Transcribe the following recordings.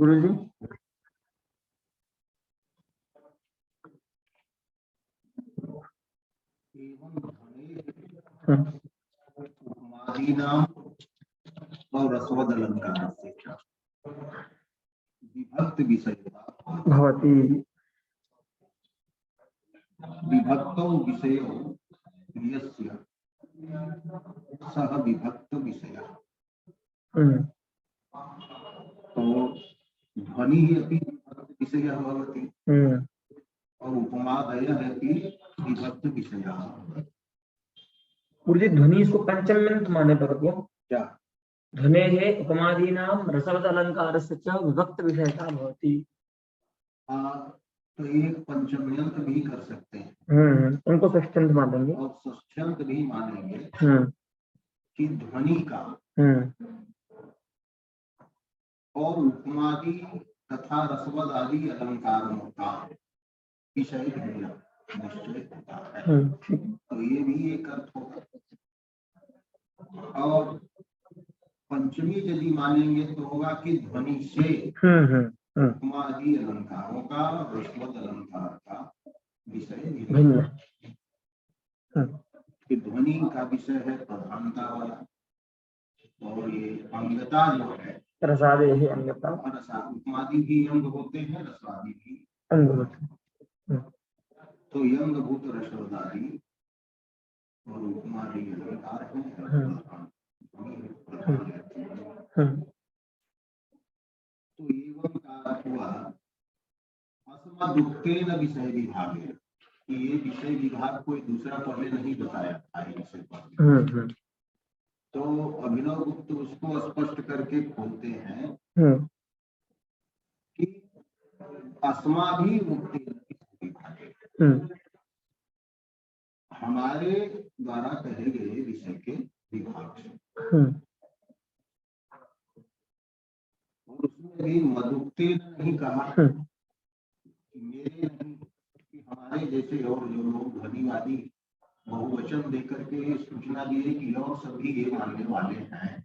गुरु जी। उपमादीनां और रसवद अलंकार से विभक्त विषयता भवति। विभक्तौ विषयो यस्य सह विभक्त विषयः। तो ध्वनि अपि विभक्त विषयः भवति और उपमादयः अपि विभक्त विषयः। गुरुजी ध्वनि इसको पंचम में माने पर क्या ध्वने है उपमादीनां रसवद अलंकारस्य च विभक्त विषयता भवति। तो एक पंचम्यंत भी कर सकते हैं। उनको षष्ठ्यंत मानेंगे और षष्ठ्यंत भी मानेंगे कि ध्वनि का और उपमादि तथा रसवद आदि अलंकारों का विषय निश्चय होता है। तो ये भी एक अर्थ होगा। और पंचमी यदि मानेंगे तो होगा कि ध्वनि से उपमादि अलंकारों का रसवद अलंकार का विषय भिन्न। कि ध्वनि का विषय है प्रधानता वाला और ये अंगता जो है रसादि ही अंगता। उपमादि भी अंग होते हैं, रसादि भी अंग होते हैं। तो यंग भूत रसवदादि और उपमादि अलंकार हैं। तो एवं का हुआ अस्मदुक्तेन विषय विभागे कि ये विषय विभाग कोई दूसरा पहले नहीं बताया था विषय पहले। तो अभिनव गुप्त उसको स्पष्ट करके खोलते हैं कि अस्मा भी मुक्ति विभागे हमारे द्वारा कहे गए विषय के विभाग से। और उसमें भी मदुक्ते नहीं कहा कि मेरे नहीं, कि हमारे जैसे और जो लोग ध्वनिवादी बहुवचन देकर के सूचना दिए कि और सभी ये मानने वाले हैं।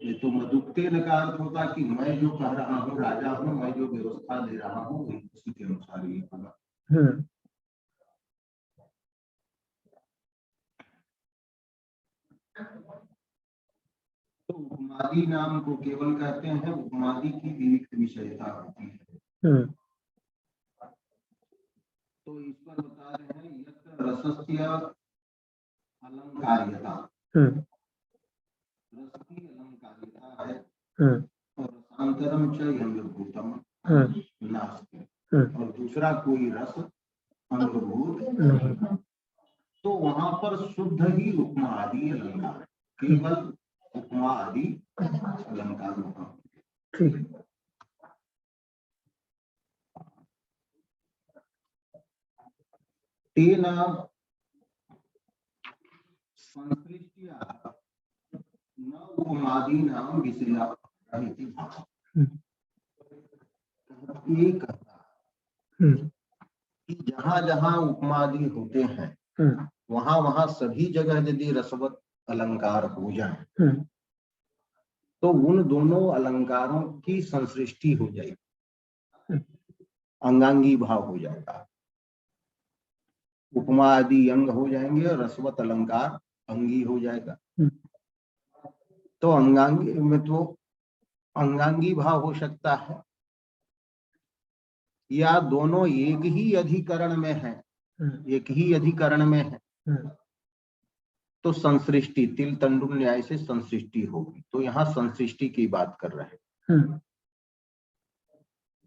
ये तो मदुक्तेन का अर्थ होता कि मैं जो कह रहा हूँ राजा हूँ, मैं जो व्यवस्था दे रहा हूँ उसी के अनुसार ये होगा। तो उपमादि नाम को केवल कहते हैं, उपमादि की विविक्त विषयता होती है। तो इस पर बता रहे हैं यत्र रसस्य अलंकारियता, रस की अलंकारियता है और रसांतरम च यंगभूतम नास्ति, और दूसरा कोई रस अंगभूत नहीं। तो वहां पर शुद्ध ही उपमा आदि अलंकार, केवल उपमा आदि अलंकार होगा। तेन संसृष्ट्या न उपमादीनां विषया इति भावः। ये कहता कि जहाँ जहाँ उपमादि होते हैं वहां वहां सभी जगह यदि रसवत अलंकार हो जाए तो उन दोनों अलंकारों की संसृष्टि हो जाएगी, अंगांगी भाव हो जाएगा। उपमा आदि अंग हो जाएंगे और रसवत अलंकार अंगी हो जाएगा। तो अंगांगी में तो अंगांगी भाव हो सकता है या दोनों एक ही अधिकरण में है, एक ही अधिकरण में है तो संसृष्टि तिल तंडुल न्याय से संसृष्टि होगी। तो यहाँ संसृष्टि की बात कर रहे हैं।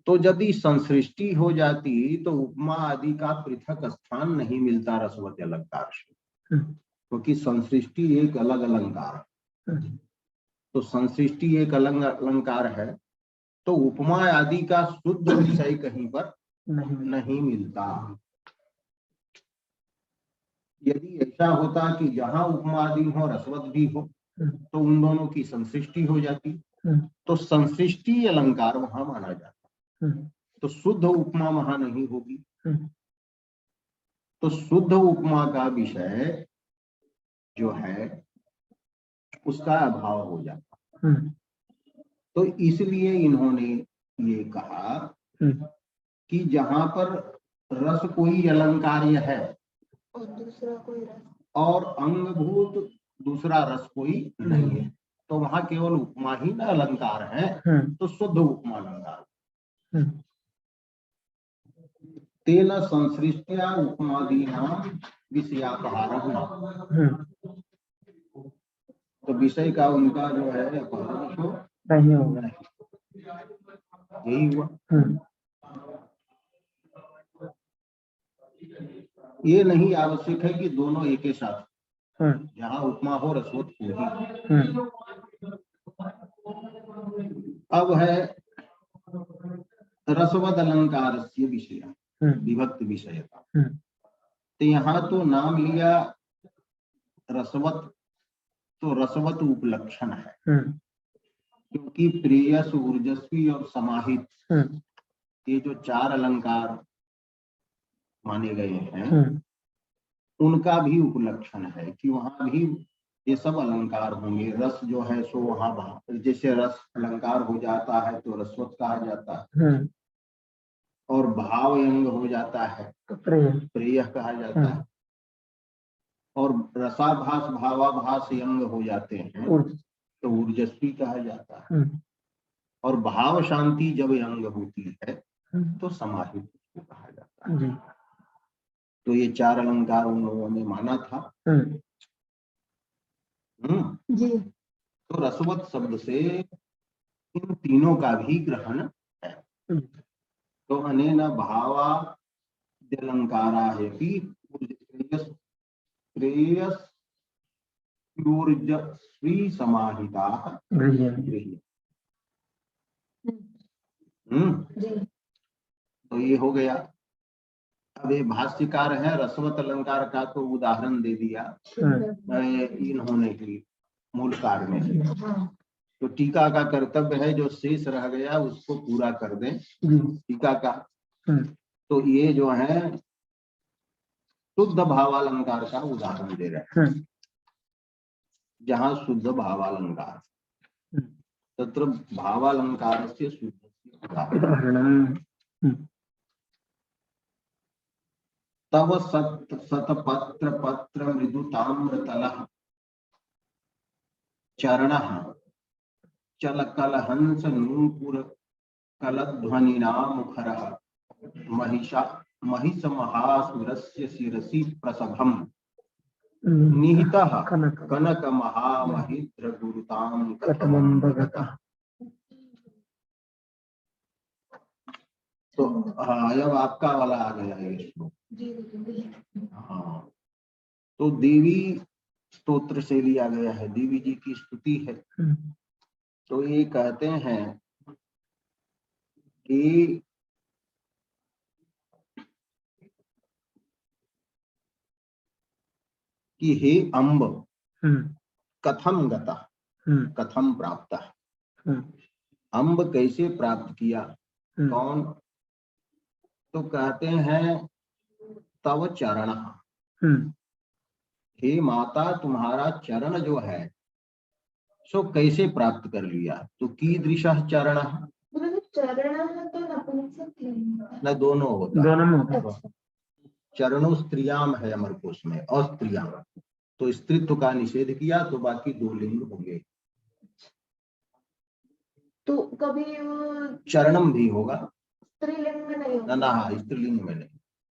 तो यदि संसृष्टि हो जाती तो उपमा आदि का पृथक स्थान नहीं मिलता रसवत अलंकार से, क्योंकि संसृष्टि एक अलग अलंकार है। तो संसृष्टि एक अलग अलंकार है तो उपमा आदि का शुद्ध विषय कहीं पर नहीं मिलता। यदि ऐसा होता कि जहां उपमा आदि हो रसवत भी हो तो उन दोनों की संसृष्टि हो जाती, तो संसृष्टि अलंकार वहां माना जाता, तो शुद्ध उपमा वहां नहीं होगी। तो शुद्ध उपमा का विषय जो है उसका अभाव हो जाता। तो इसलिए इन्होंने ये कहा कि जहां पर रस कोई अलंकार्य है और दूसरा कोई रस और अंगभूत दूसरा रस कोई नहीं है, तो वहां केवल उपमा ही न अलंकार है, तो शुद्ध उपमा अलंकार। तेन संसृष्ट्या उपमादीनां विषयापहारः, तो विषय का उनका जो है अपहरण तो नहीं होगा। यही हुआ। ये नहीं आवश्यक है कि दोनों एक ही साथ, जहाँ उपमा हो रसवत हो। अब है रसवत अलंकार से विषय, विभक्त विषय का। तो यहाँ तो नाम लिया रसवत, तो रसवत उपलक्षण है, क्योंकि प्रेयस, ऊर्जस्वी और समाहित, ये जो चार अलंकार माने गए हैं, उनका भी उपलक्षण है कि वहां भी ये सब अलंकार होंगे। रस जो है सो वहां, जैसे रस अलंकार हो जाता है तो रसवत कहा जाता है, और भाव अंग हो जाता है प्रेय कहा जाता है, और रसाभास भावाभास अंग हो जाते हैं तो ऊर्जस्वी कहा जाता है, और भाव शांति जब अंग होती है तो समाहित कहा जाता है। तो ये चार अलंकार उन लोगों ने माना था। जी। तो रसवत शब्द से इन तीनों का भी ग्रहण है। तो अनेन भावाद्यलंकारा है कि प्रेयस्वी समाहिता गृह्य। तो ये हो गया। अब ये भाष्यकार है, रसवत अलंकार का तो उदाहरण दे दिया इन्होंने ही मूलकार में। तो टीका का कर्तव्य है जो शेष रह गया उसको पूरा कर दें टीका का। तो ये जो है शुद्ध भावालंकार का उदाहरण दे रहे हैं। जहाँ शुद्ध भावालंकार, तत्र भावालंकार से शुद्ध उदाहरण। तव सतपत्र पत्र मृदु ताम्रतलः चरणः चल कलहंस नूपुर कलध्वनिना मुखरः महिष महासुरस्य शिरसि प्रसभम् निहितः कनक महामहिद्र गुरुतां कथमं भगतः। तो हाँ, अब आपका वाला आ गया है श्लोक। हाँ, तो देवी स्तोत्र से लिया गया है, देवी जी की स्तुति है। तो ये कहते हैं कि हे अम्ब कथम गता, कथम प्राप्त, अम्ब कैसे प्राप्त किया, कौन? तो कहते हैं तव चरण, हे माता तुम्हारा चरण जो है सो कैसे प्राप्त कर लिया। तो कीदृशः चरण, चरण तो नपुंसक न दोनों होता, चरणों स्त्रियाम है अमरकोश में, अस्त्रियाम, तो स्त्रीत्व का निषेध किया तो बाकी दो लिंग होंगे। तो कभी चरणम भी होगा, स्त्रीलिंग में नहीं होगा ना, स्त्रीलिंग में नहीं।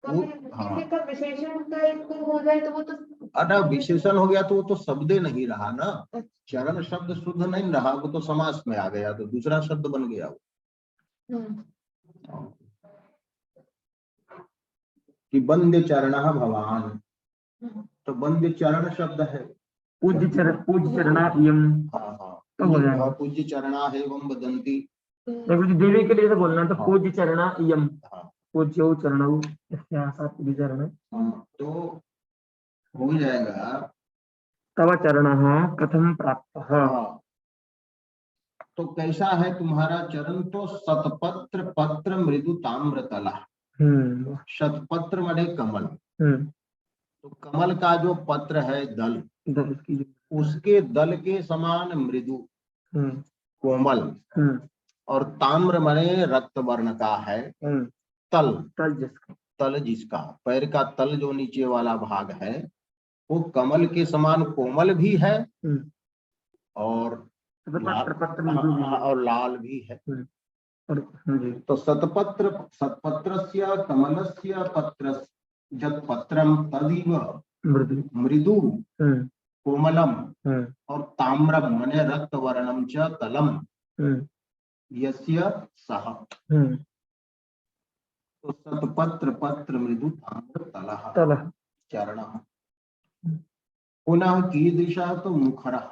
किसी का विशेषण का एक हो जाए तो वो तो अरे विशेषण हो गया तो वो तो शब्दे नहीं रहा ना। चरण शब्द शुद्ध नहीं रहा, वो तो समास में आ गया तो दूसरा शब्द बन गया वो। कि बंद्य चरणः भवान, तो बंद्य चरण शब्द है। पूज्य चरणा यम, हाँ, पूज्य चरणा है वम वदंती। देवी के लिए तो बोलना तो पूज्य चरणा यम, पूज्यो चरणौ यस्यासात् विचरण। तो हो जाएगा तव चरणः कथम प्राप्तः। तो कैसा है तुम्हारा चरण, तो शतपत्र पत्र मृदु ताम्रतला। शतपत्र माने कमल, तो कमल का जो पत्र है दल, उसके दल के समान मृदु, कोमल, और ताम्र माने रक्त वर्ण का है। तल, तल जिसका, पैर का तल जो नीचे वाला भाग है वो कमल के समान कोमल भी है और लाल भी है। तो सतपत्र, सतपत्रस्य कमलस्य पत्र जत पत्रम तदिव मृदु कोमलम और ताम्रम माने रक्त वर्णम च तलम यस्य सह। तो सतपत्र पत्र मृदु ताम्र तलः चरणः। पुनः कीदृशः तो मुखरः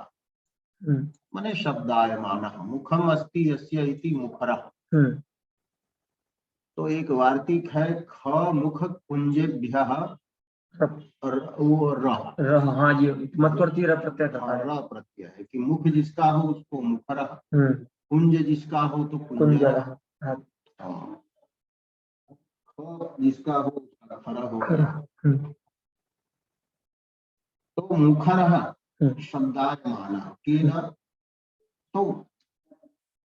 माने शब्दायमानः, मुखम अस्ति यस्य इति मुखरः। तो एक वार्तिक है, ख मुख कुंजेभ्यः हाँ जी, मध्वर्ती र प्रत्यय प्रत्यय है कि मुख जिसका हो उसको मुखरः, कुंज जिसका हो तो कुंजरः, जिसका हो उसका खरा हो। तो मुखरः शब्दायमानः केन, तो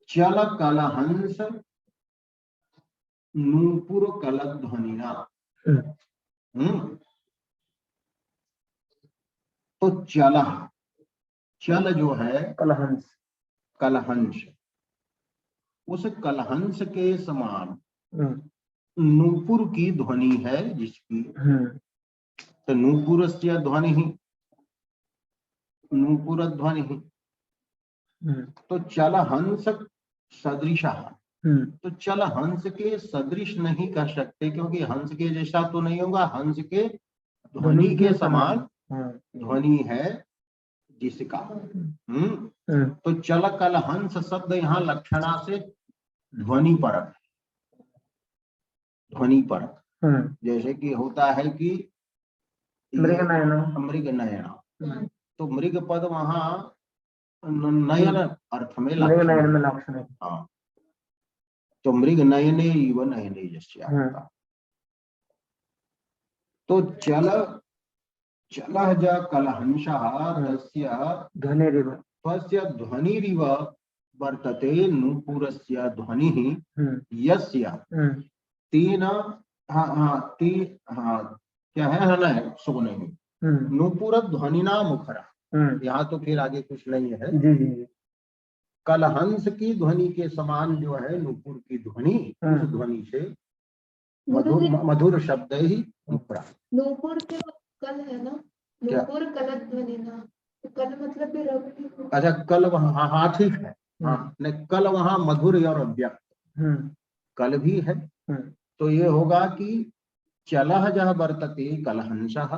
चल कलहंस नूपुर कलध्वनिना। तो चल, चल जो है कलहंस, कलहंस, उस कलहंस के समान नूपुर की ध्वनि है जिसकी। तो नूपुरस्य ध्वनि ही नूपुर ध्वनि ही। तो चल हंस सदृशः, तो चल हंस के सदृश नहीं कह सकते क्योंकि हंस के जैसा तो नहीं होगा, हंस के ध्वनि के समान ध्वनि है जिसका। तो चल कल हंस शब्द यहाँ लक्षणा से ध्वनि परक, ध्वनि परक। जैसे कि होता है कि मृग नयना, तो मृग पद वहाँ नयन अर्थ में लक्षण। हाँ, तो मृग नयने इव नयने जैसे। तो चल, चलः ज कलहंसः तस्य ध्वनिरिव, तस्य ध्वनिरिव वर्तते नूपुरस्य ध्वनिः यस्य तीन। क्या है सुख नहीं, नूपुर ध्वनिना मुखरा। यहाँ तो फिर आगे कुछ नहीं है। कलहंस की ध्वनि के समान जो है नूपुर की ध्वनि, उस ध्वनि से मधुर शब्द ही मुखरा। नूपुर के कल है ना, नूपुर कलध्वनि ना, तो कल मतलब भी रवि। अच्छा कल वहाँ, हाँ ठीक है, हाँ नहीं कल वहाँ मधुर और अव्यक्त कल भी है। तो ये होगा कि चलः जह वर्तते कलहंसः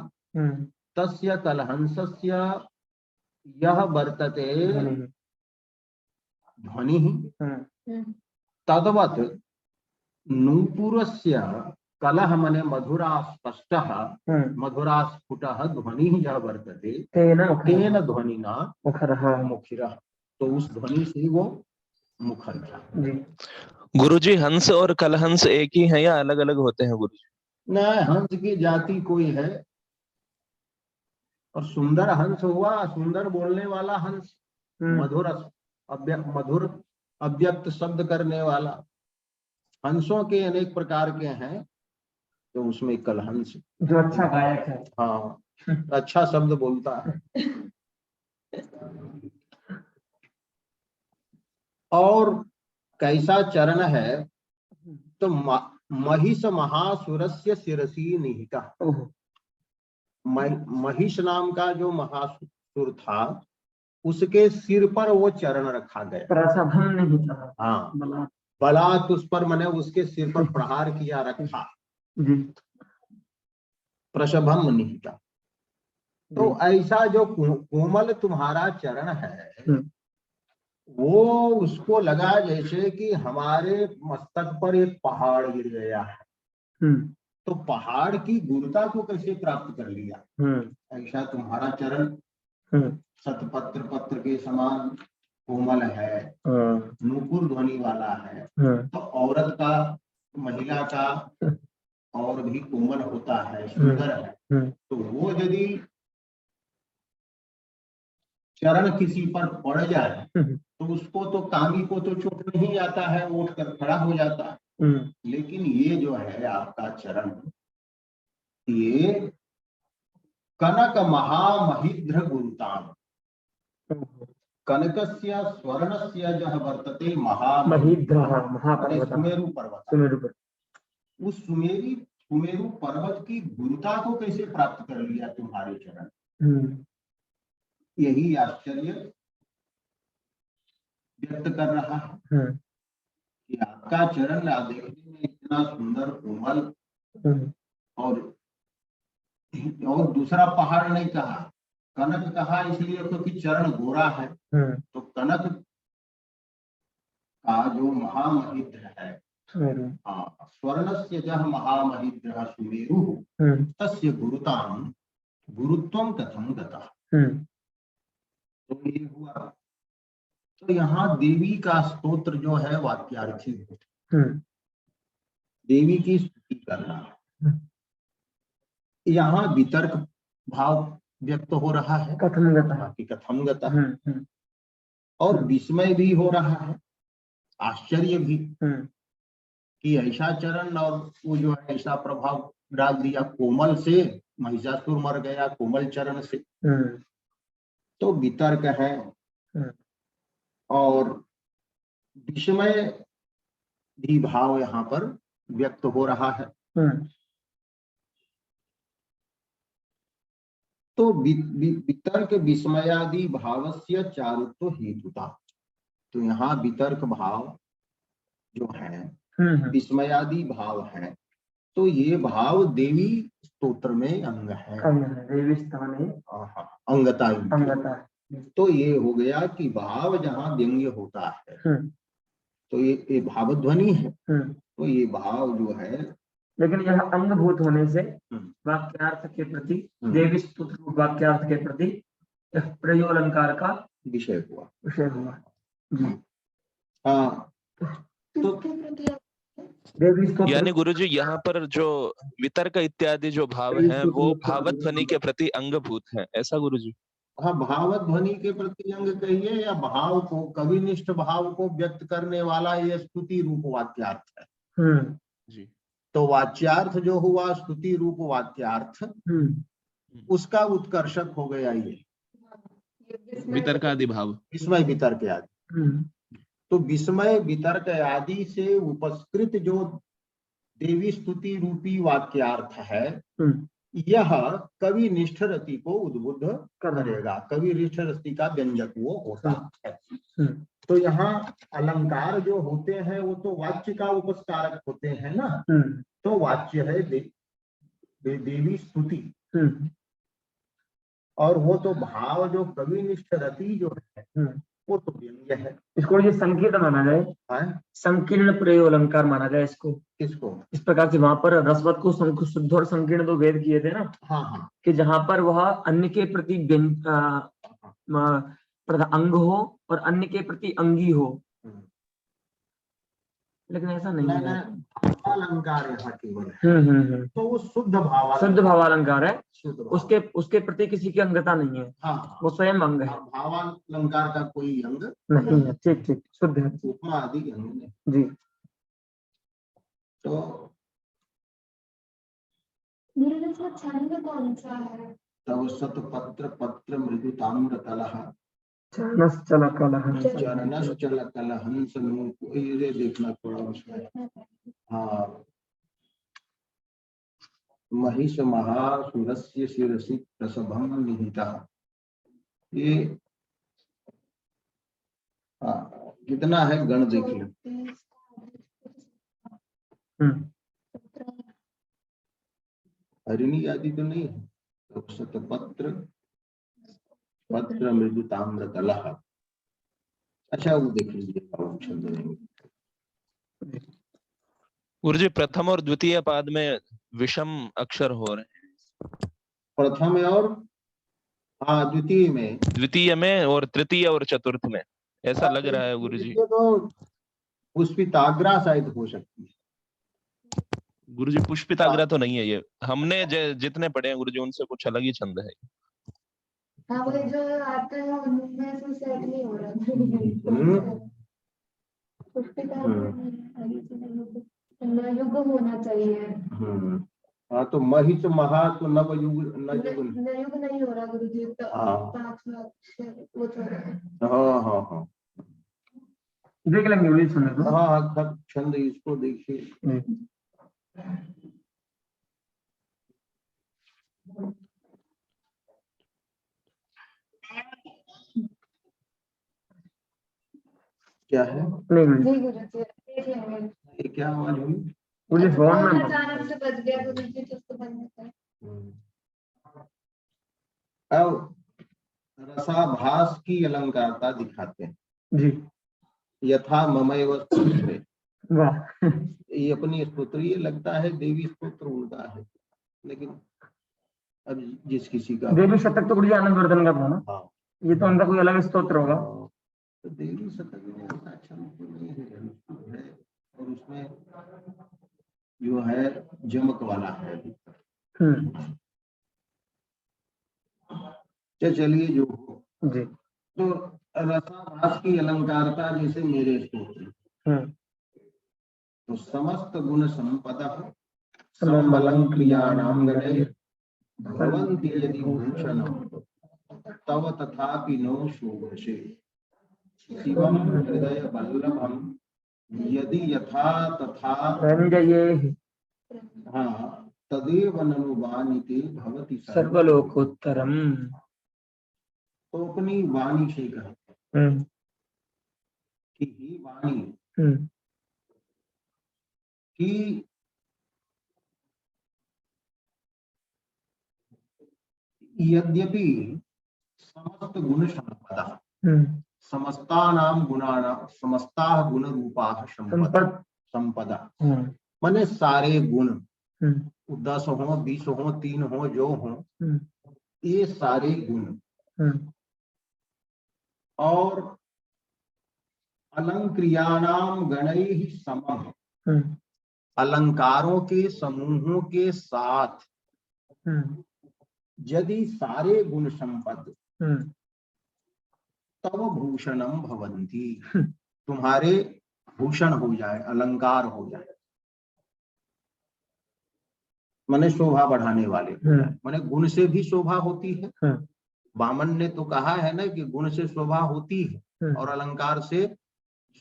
तस्य कलहंसस्य यह वर्तते ध्वनिः तद्वत् नूपुरस्य कलह मने मधुरास्पष्टः मधुरास्फुटः ध्वनिः यह वर्तते तेन ध्वनिना मुखरः। तो उस ध्वनि से वो मुखर था। गुरुजी हंस और कलहंस एक ही है या अलग अलग होते हैं गुरुजी? नहीं, हंस की जाति कोई है, और सुंदर हंस हुआ, सुंदर बोलने वाला हंस, मधुर अव्यक्त शब्द करने वाला। हंसों के अनेक प्रकार के हैं, तो उसमें कलहंस जो अच्छा गायक है, हाँ अच्छा शब्द बोलता है। और कैसा चरण है, तो महिष महासुरस्य शिरसी निहिता। महिष नाम का जो महासुर था उसके सिर पर वो चरण रखा गया। प्रसभम नहीं था, हाँ बलात् उस पर मैंने उसके सिर पर प्रहार किया रखा, प्रसभम निहिता। तो ऐसा जो कोमल तुम्हारा चरण है वो उसको लगा जैसे कि हमारे मस्तक पर एक पहाड़ गिर गया है। तो पहाड़ की गुरुता को कैसे प्राप्त कर लिया, ऐसा तुम्हारा चरण सतपत्र पत्र के समान कोमल है, नूपुर ध्वनि वाला है। तो औरत का, महिला का और भी कोमल होता है, सुंदर है। तो वो यदि चरण किसी पर पड़ जाए तो उसको तो कामी को तो चोट नहीं आता है, उठ कर खड़ा हो जाता है। लेकिन ये जो है आपका चरण, ये कनक महामहिद्र गुरुताम, कनकस्य स्वर्णस्य जह वर्तते महीद्रः महापर्वतः सुमेरु पर्वत। सुमेरु पर्वत। उस सुमेरु पर्वत की गुरुता को कैसे प्राप्त कर लिया तुम्हारे चरण? यही आश्चर्य व्यक्त कर रहा है कि आपका चरण देखने में इतना सुंदर कोमल, और दूसरा पहाड़ नहीं कहा, कनक कहा इसलिए क्योंकि चरण गोरा है। तो कनक का जो महामहिद्र है, स्वर्णस्य जह महामहिद्र सुमेरु तस्य गुरुताम गुरुत्वम कथम गतः। तो ये हुआ। तो यहाँ देवी का स्तोत्र जो है वाक्यार्थी है, देवी की स्तुति करना है। यहाँ वितर्क भाव व्यक्त हो रहा है, कथम गतः, कथम गतः, और विस्मय भी हो रहा है, आश्चर्य भी कि ऐसा चरण और वो जो है ऐसा प्रभाव डाल दिया। कोमल से महिषासुर मर गया, कोमल चरण से। तो वितर्क है और विस्मय भी भाव यहाँ पर व्यक्त हो रहा है। तो वितर्क विस्मयादि भावस्य चारुत्व हेतुता। तो यहाँ वितर्क भाव जो है, विस्मयादि भाव है, तो ये भाव देवी स्तोत्र में अंग है, देवी स्थाने अंगता। तो ये हो गया कि भाव जहाँ व्यंग्य होता है तो ये भावध्वनि है। तो ये भाव जो है, लेकिन यह अंगभूत होने से वाक्यार्थ के प्रति, देवी स्तोत्र वाक्यार्थ के प्रति प्रयोग अलंकार का विषय हुआ। हाँ, तो देवी स्तोत्र, यानी गुरुजी यहाँ पर जो वितर्क इत्यादि जो भाव हैं वो भावध्वनि के प्रति अंगभूत हैं, ऐसा गुरुजी? हाँ, भावध्वनि के प्रति अंग कहिए या भाव को, कविनिष्ठ भाव को व्यक्त करने वाला ये स्तुति रूप वाक्यार्थ है। जी। तो वाच्यार्थ जो हुआ स्तुति रूप वाक्यार्थ, उसका उत्कर्षक हो गया ये वितर्क आदि भाव, विस्मय वितर्क आदि। तो विस्मय वितर्क आदि से उपस्कृत जो देवी स्तुति रूपी वाक्यार्थ है, यह कवि निष्ठ रति को उद्बुद्ध करेगा। कवि निष्ठ रति का व्यंजक वो होता है। तो यहाँ अलंकार जो होते हैं वो तो वाच्य का उपस्कारक होते हैं ना। तो वाच्य है देवी स्तुति, और वो तो भाव जो कवि निष्ठ रति जो है वो तो व्यंग्य है। इसको ये संकीर्ण माना जाए, संकीर्ण प्रयोग अलंकार माना जाए इसको। किसको? इस प्रकार से वहां पर रसवत को शुद्ध और संकीर्ण दो भेद किए थे ना। हाँ। कि जहां पर वह अन्य के प्रति अंग हो और अन्य के प्रति अंगी हो, लेकिन ऐसा नहीं है। भावालंकार यहाँ केवल है। तो वो शुद्ध भावालंकार है, उसके प्रति किसी की अंगता नहीं है। हाँ, वो स्वयं अंग है। भावालंकार का कोई अंग नहीं है। ठीक, शुद्ध है, उपमा आदि अंग नहीं जी। तो छंद कौन सा है? तब सतपत्र पत्र मृदु ताम्र कलह, चरणश्चल कलहं समूह, ये देखना थोड़ा उसमें। हाँ, महिष महासुरस्य शिरसि प्रसभं निहितः। ये कितना है गण देखिए। हरिणी आदि तो नहीं है। तो शतपत्र पत्र मृदु ताम्र कलह। अच्छा, वो देख लीजिए गुरुजी प्रथम और द्वितीय पाद में विषम अक्षर हो रहे हैं। प्रथम और द्वितीय में और तृतीय और चतुर्थ में ऐसा लग रहा है गुरुजी। तो पुष्पिताग्रा शायद हो सकती है। गुरुजी पुष्पिताग्रा तो नहीं है ये, हमने जितने पढ़े हैं गुरुजी उनसे कुछ अलग ही छंद है। हाँ वही जो आते हैं उनमें से सेट नहीं हो रहा पुष्टिका युग होना चाहिए। हाँ तो महिष महा तो नवयुग नवयुग युग नहीं हो रहा गुरुजी तो हाँ 5 अक्षर वो तो हाँ हाँ हाँ देख लेंगे गुरुजी सुनने को। हाँ हाँ खत छंद इसको देखिए। क्या है नहीं गुरुजी, जी गुरुजी देख लेंगे। ये क्या आवाज हुई? गुरुजी फोन फोन में अचानक से बज गया गुरुजी तो उसको बंद कर। अब रसाभास की अलंकारता दिखाते हैं। जी यथा ममैव स्तोत्रे, वाह ये अपनी स्तोत्र, ये लगता है देवी स्तोत्र उनका है, लेकिन अब जिस किसी का देवी शतक तो गुरुजी आनंद वर्धन का था ना, हाँ ये तो उनका कोई अलग स्तोत्र होगा। तो देवी शतक में ऐसा अच्छा तो नहीं है, और उसमें जो है जमक वाला है। चलिए जो हो। जी तो रसाभास की अलंकारता जैसे मेरे स्तोत्र, तो समस्त गुण संपदा समबलं क्रियाणां गणैः भवन्ति यदि भूषणं तव तथापि नो शोभसे शिवं हृदय वल्लभं यदि यथा तथा रंजये हाँ तदेव ननु वाणिते भवति सर्वलोकोत्तरम। तो अपनी वाणी से कहते कि ही वाणी की यद्यपि समस्त गुण संपदा समस्तानां गुणानां समस्ताः गुण रूपाः संपदा माने सारे गुण 10 हो 20 हो 3 हो जो हो, ये सारे गुण और अलंक्रियाणाम गणैः समः, अलंकारों के समूहों के साथ यदि सारे गुण संपद तब भूषणम भवन्ति, तुम्हारे भूषण हो जाए, अलंकार हो जाए, माने शोभा बढ़ाने वाले हो जाए। माने गुण से भी शोभा होती है, वामन ने तो कहा है ना कि गुण से शोभा होती है और अलंकार से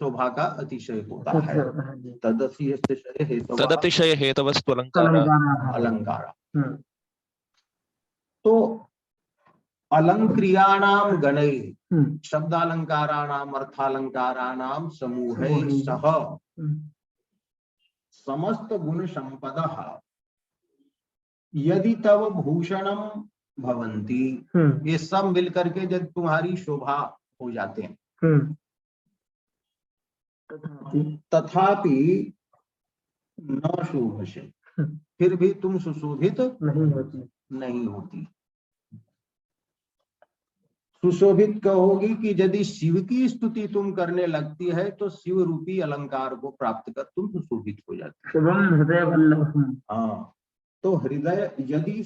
शोभा का अतिशय होता है। तदतिशय हेतवस्तु अलंकार। तो अलंक्रियाणाम गणैः शब्दालंकाराणाम अर्थालंकाराणाम समूहैः सह समस्त गुण संपदः यदि तव भूषणम भवन्ति, ये सब मिलकर के जब तुम्हारी शोभा हो जाते हैं, तथापि न शोभसे, फिर भी तुम सुशोभित नहीं होती। सुशोभित कहोगी कि यदि शिव की स्तुति तुम करने लगती है तो शिव रूपी अलंकार को प्राप्त कर तुम सुशोभित हो जाती है। हाँ तो हृदय यदि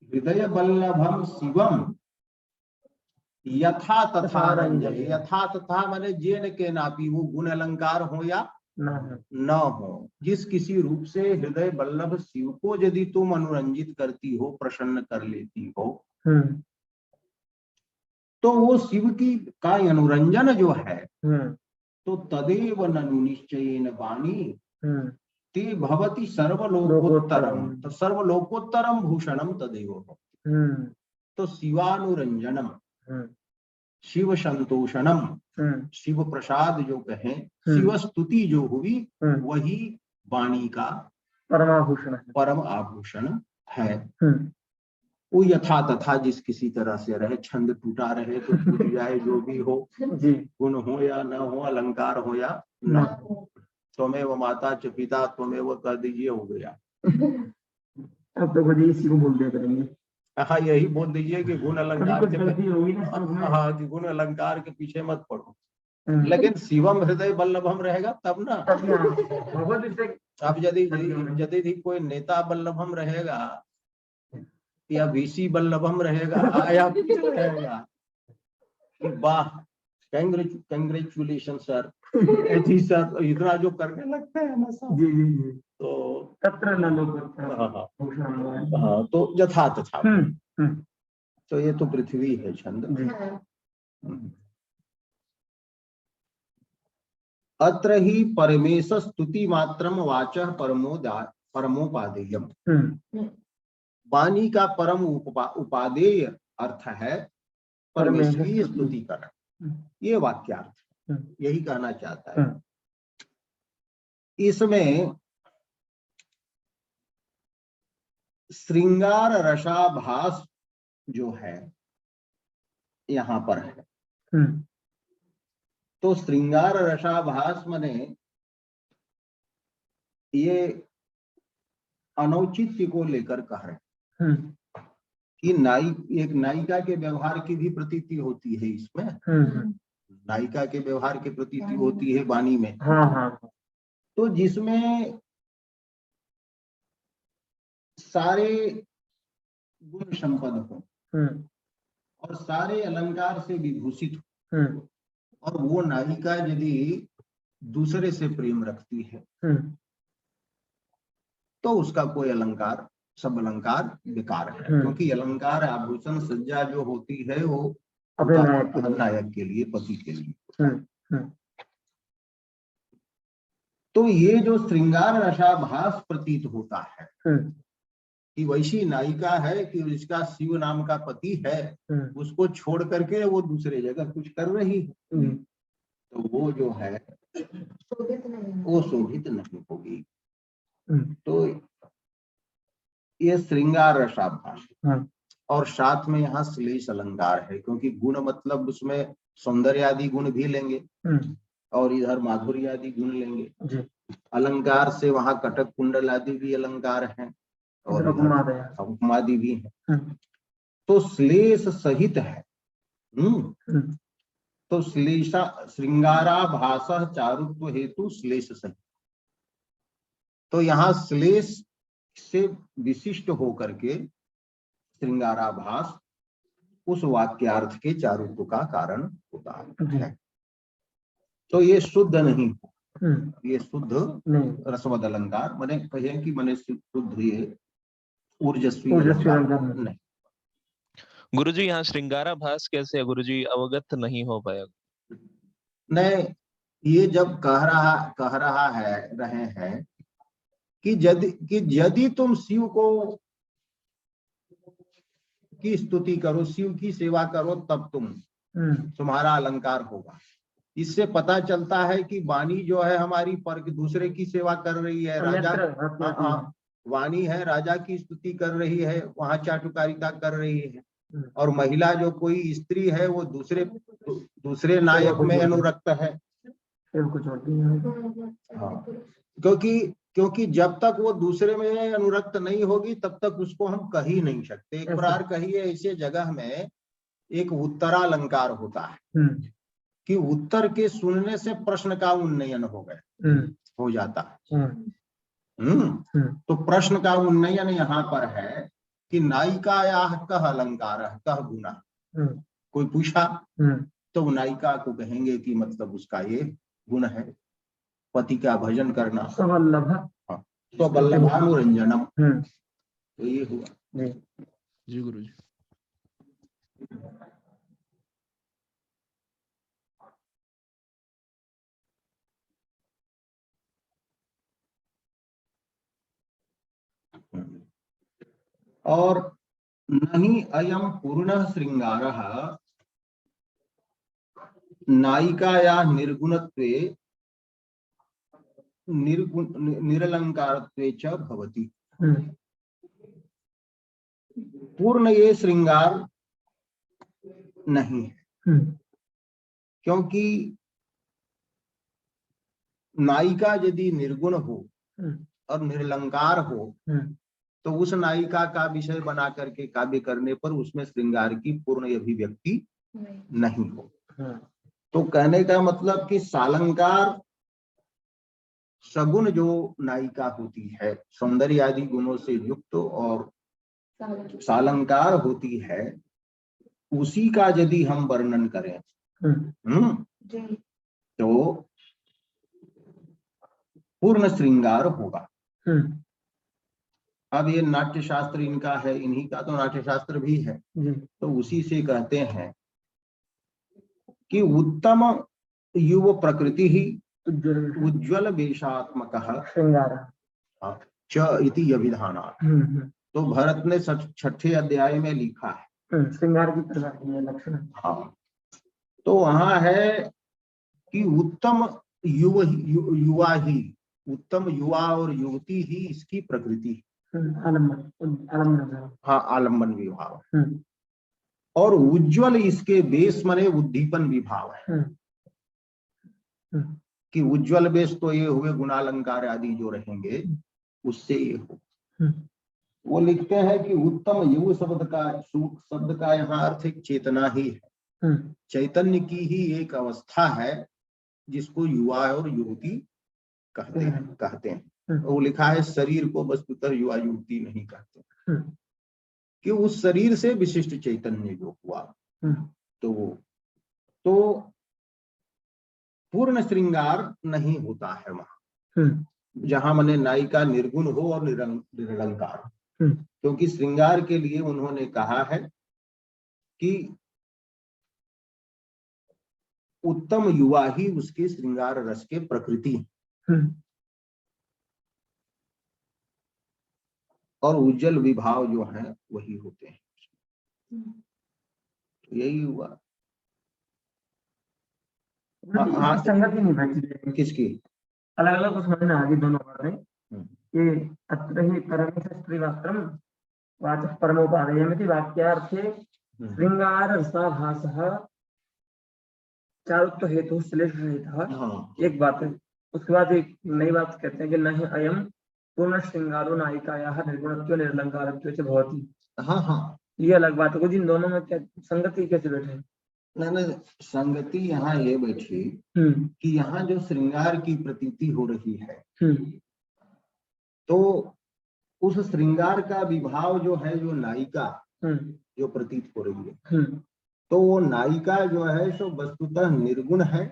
हृदय वल्लभम शिवम यथा तथा रंजय, यथा तथा माने जेन के नापी, वो गुण अलंकार हो या न हो, जिस किसी रूप से हृदय वल्लभ शिव को यदि तुम अनुरंजित करती हो, प्रसन्न कर लेती हो, तो वो शिव की का अनुरंजन जो है, तो तदेव ननु निश्चयेन वाणी ते भवति सर्वलोकोत्तरम, तो सर्वलोकोत्तरम भूषणम तदेव हो। तो शिवानुरंजनम, शिव संतोषणम, शिव प्रसाद जो कहें, शिव स्तुति जो हुई, वही वाणी का परम आभूषण है। वो यथा तथा जिस किसी तरह से रहे, छंद टूटा रहे तो टूट जाए, जो भी हो, गुण हो या न हो, अलंकार हो या न हो, त्वमेव माता च पिता त्वमेव कर दीजिए, हो गया। अब तो गुरुजी इसी को बोल दिया करेंगे। हाँ यही बोल दीजिए कि गुण अलंकार के, हाँ कि गुण अलंकार के पीछे मत पड़ो, लेकिन शिवम हृदय वल्लभम रहेगा तब ना। अब यदि कोई नेता वल्लभम रहेगा या वीसी वल्लभम रहेगा या कुछ रहेगा। वाह, कंग्रेचुलेशन सर, ऐसी सर इतना जो करने लगता है ना सर। जी जी जी। तो तत्र न हाँ, हाँ, तो यथा तथा। तो ये तो पृथ्वी है छंद। अत्र ही परमेश स्तुति मात्रम वाचः परमोपादेयम। वाणी का परम उपादेय अर्थ है परमेश्वरीय स्तुतिकरण। ये वाक्यार्थ यही कहना चाहता है। इसमें श्रृंगार रसाभास जो है यहाँ पर है, तो श्रृंगार रसाभास माने ये अनौचित्य को लेकर कह रहे हैं कि एक नायिका के व्यवहार की भी प्रतीति होती है इसमें। नायिका के व्यवहार की प्रतीति होती है वाणी में। तो जिसमें सारे गुण संपन्न हो और सारे अलंकार से विभूषित हो, और वो नायिका यदि दूसरे से प्रेम रखती है तो उसका कोई अलंकार, सब अलंकार बेकार है। क्योंकि अलंकार आभूषण सज्जा जो होती है वो नायक के लिए, पति के लिए। तो ये जो श्रृंगार रसाभास प्रतीत होता है कि वैसी नायिका है कि जिसका शिव नाम का पति है, उसको छोड़ करके वो दूसरे जगह कुछ कर रही है, तो वो जो है वो शोभित नहीं होगी। तो ये श्रृंगार रसाभास, और साथ में यहाँ श्लेष अलंकार है, क्योंकि गुण मतलब उसमें सौंदर्य आदि गुण भी लेंगे और इधर माधुर्य आदि गुण लेंगे। अलंकार से वहां कटक कुंडल आदि भी अलंकार हैं और उपमादि भी है। तो श्लेष सहित है। तो श्लेषा श्रृंगाराभास चारुत्व हेतु श्लेष सहित। तो यहाँ श्लेष से विशिष्ट होकर के श्रृंगाराभास उस वाक्यार्थ के चारुत्व का कारण होता है। तो ये शुद्ध नहीं, ये शुद्ध रसवद अलंकार मैंने कहे कि मैंने शुद्ध ये ऊर्जस्वी नहीं। गुरुजी यहाँ श्रृंगाराभास कैसे है गुरुजी, अवगत नहीं हो पाया। नहीं, ये जब कह रहा है रहे हैं कि यदि तुम शिव को की स्तुति करो, शिव की सेवा करो, तब तुम्हारा अलंकार होगा। इससे पता चलता है कि वाणी जो है हमारी पर दूसरे की सेवा कर रही है। राजा वाणी है, राजा की स्तुति कर रही है, वहां चाटुकारिता कर रही है। और महिला जो कोई स्त्री है वो दूसरे नायक में अनुरक्त है। हाँ, क्योंकि जब तक वो दूसरे में अनुरक्त नहीं होगी तब तक उसको हम कह ही नहीं सकते। एक प्रकार कहिए ऐसे जगह में एक उत्तरालंकार होता है कि उत्तर के सुनने से प्रश्न का उन्नयन हो जाता है। तो प्रश्न का उन्नयन यहाँ पर है कि नायिकायाः कः अलंकारः कः गुणः। कोई पूछा तो नायिका को कहेंगे कि मतलब उसका ये गुण है, पति का भजन करना, स्वल्लभानुरंजनम। तो ये हुआ। जी गुरु जी। और नहीं अयम पूर्ण श्रृंगारः नायिकाया निर्गुणत्वे निरलंकारत्वे च भवति। पूर्ण ये श्रृंगार नहीं है, क्योंकि नायिका यदि निर्गुण हो और निरलंकार हो तो उस नायिका का विषय बना करके काव्य करने पर उसमें श्रृंगार की पूर्ण अभिव्यक्ति नहीं हो। तो कहने का मतलब कि सालंकार सगुण जो नायिका होती है, सौंदर्य आदि गुणों से युक्त और सालंकार होती है, उसी का यदि हम वर्णन करें जी तो पूर्ण श्रृंगार होगा। अब ये नाट्य शास्त्र इनका है, इन्हीं का तो नाट्य शास्त्र भी है, तो उसी से कहते हैं कि उत्तम युव प्रकृति ही उज्ज्वल वेशात्मक श्रृंगार च इति अभिधानात्। तो भरत ने 6ठे अध्याय में लिखा है श्रृंगार की प्रकार लक्षण। हाँ, तो वहां है कि उत्तम युवा ही, उत्तम युवा और युवती ही इसकी प्रकृति, आलम्बन हाँ आलम्बन विभाव, और उज्ज्वल इसके बेस मने उद्दीपन विभाव है कि उज्ज्वल बेस तो ये हुए गुणालंकार आदि जो रहेंगे उससे ये हो। वो लिखते हैं कि उत्तम युव शब्द का यहाँ अर्थ एक चेतना ही है, चैतन्य की ही एक अवस्था है जिसको युवा और युवती कहते हैं। वो लिखा है शरीर को वस्तुतः युवा युवती नहीं कहते, कि उस शरीर से विशिष्ट चैतन्य जो हुआ तो वो तो पूर्ण श्रृंगार नहीं होता है वहां, जहां मने नायिका निर्गुण हो और निरलंकार, क्योंकि श्रृंगार के लिए उन्होंने कहा है कि उत्तम युवा ही उसके श्रृंगार रस के प्रकृति है, और उज्जवल विभाव जो है वही होते हैं। यही हुआ। हाँ, संगति नहीं बैठी किसकी अलग अलग कुछ समझना आगे दोनों बातें कि अत्र ही परम स्त्रीवास्त्रम वाचः परमोपादेयमिति वाक्यार्थे श्रृंगार रसाभासः चारुत्व हेतु श्लेष हेतु एक बात है। उसके बाद एक नई बात कहते हैं कि नहीं अयम पूर्ण श्रृंगारो नायिकायाः निर्गुणत्व निरलंकारत्व च भवति। हाँ, ये अलग बात है। इन दोनों में क्या संगति कैसे बैठे? नहीं, संगति यहाँ ये बैठी कि यहाँ जो श्रृंगार की प्रतीति हो रही है तो उस श्रृंगार का विभाव जो है, जो नायिका जो प्रतीत हो रही है, तो वो नायिका जो है सो वस्तुतः निर्गुण है,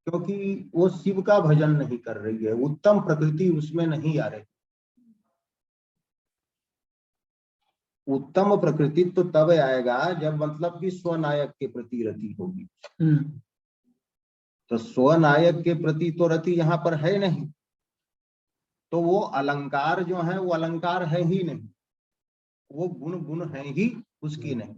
क्योंकि वो शिव का भजन नहीं कर रही है, उत्तम प्रकृति उसमें नहीं आ रही। उत्तम प्रकृति तो तब आएगा जब मतलब कि स्वनायक के प्रति रति होगी। तो स्वनायक के प्रति तो रति यहाँ पर है नहीं, तो वो अलंकार जो है वो अलंकार है ही नहीं, वो गुण है ही उसकी नहीं।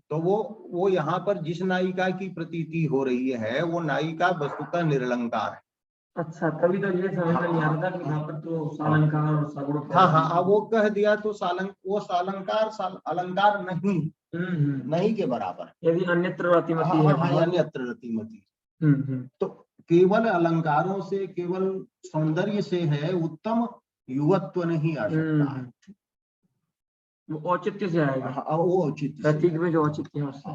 तो वो यहाँ पर जिस नायिका की प्रतीति हो रही है वो नायिका वस्तुतः निरलंकार है। अच्छा, तभी तो ये समझ में नहीं आ रहा था कि यहाँ पर तो सालंकार और सगुण। हाँ, वो कह दिया तो वो सालंकार अलंकार नहीं के बराबर, यदि अन्यत्र रतिमती है। अन्यत्र रतिमती। तो केवल अलंकारों से, केवल सौंदर्य से है, उत्तम युवत्व नहीं आ सकता है। वो औचित्य से आएगा। हाँ, वो औचित्य प्रतीक में जो औचित्य है उससे।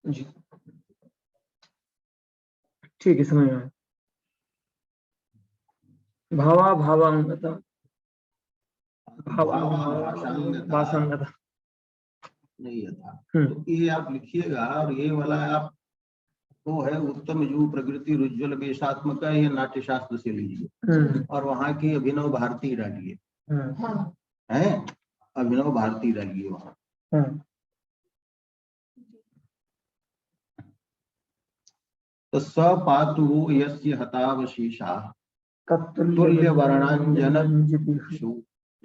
जी ठीक है, समझ में। भावा भावांगता भाषांगता नहीं था। तो ये आप लिखिएगा, और ये वाला आप तो है उत्तम युव प्रकृति उज्ज्वल वेशात्मक, ये नाट्य शास्त्र से लीजिए, और वहाँ की अभिनव भारती डालिए, है अभिनव भारती डालिए वहाँ। तो स पातु यस्य हतावशेषा तुल्य वर्णांजन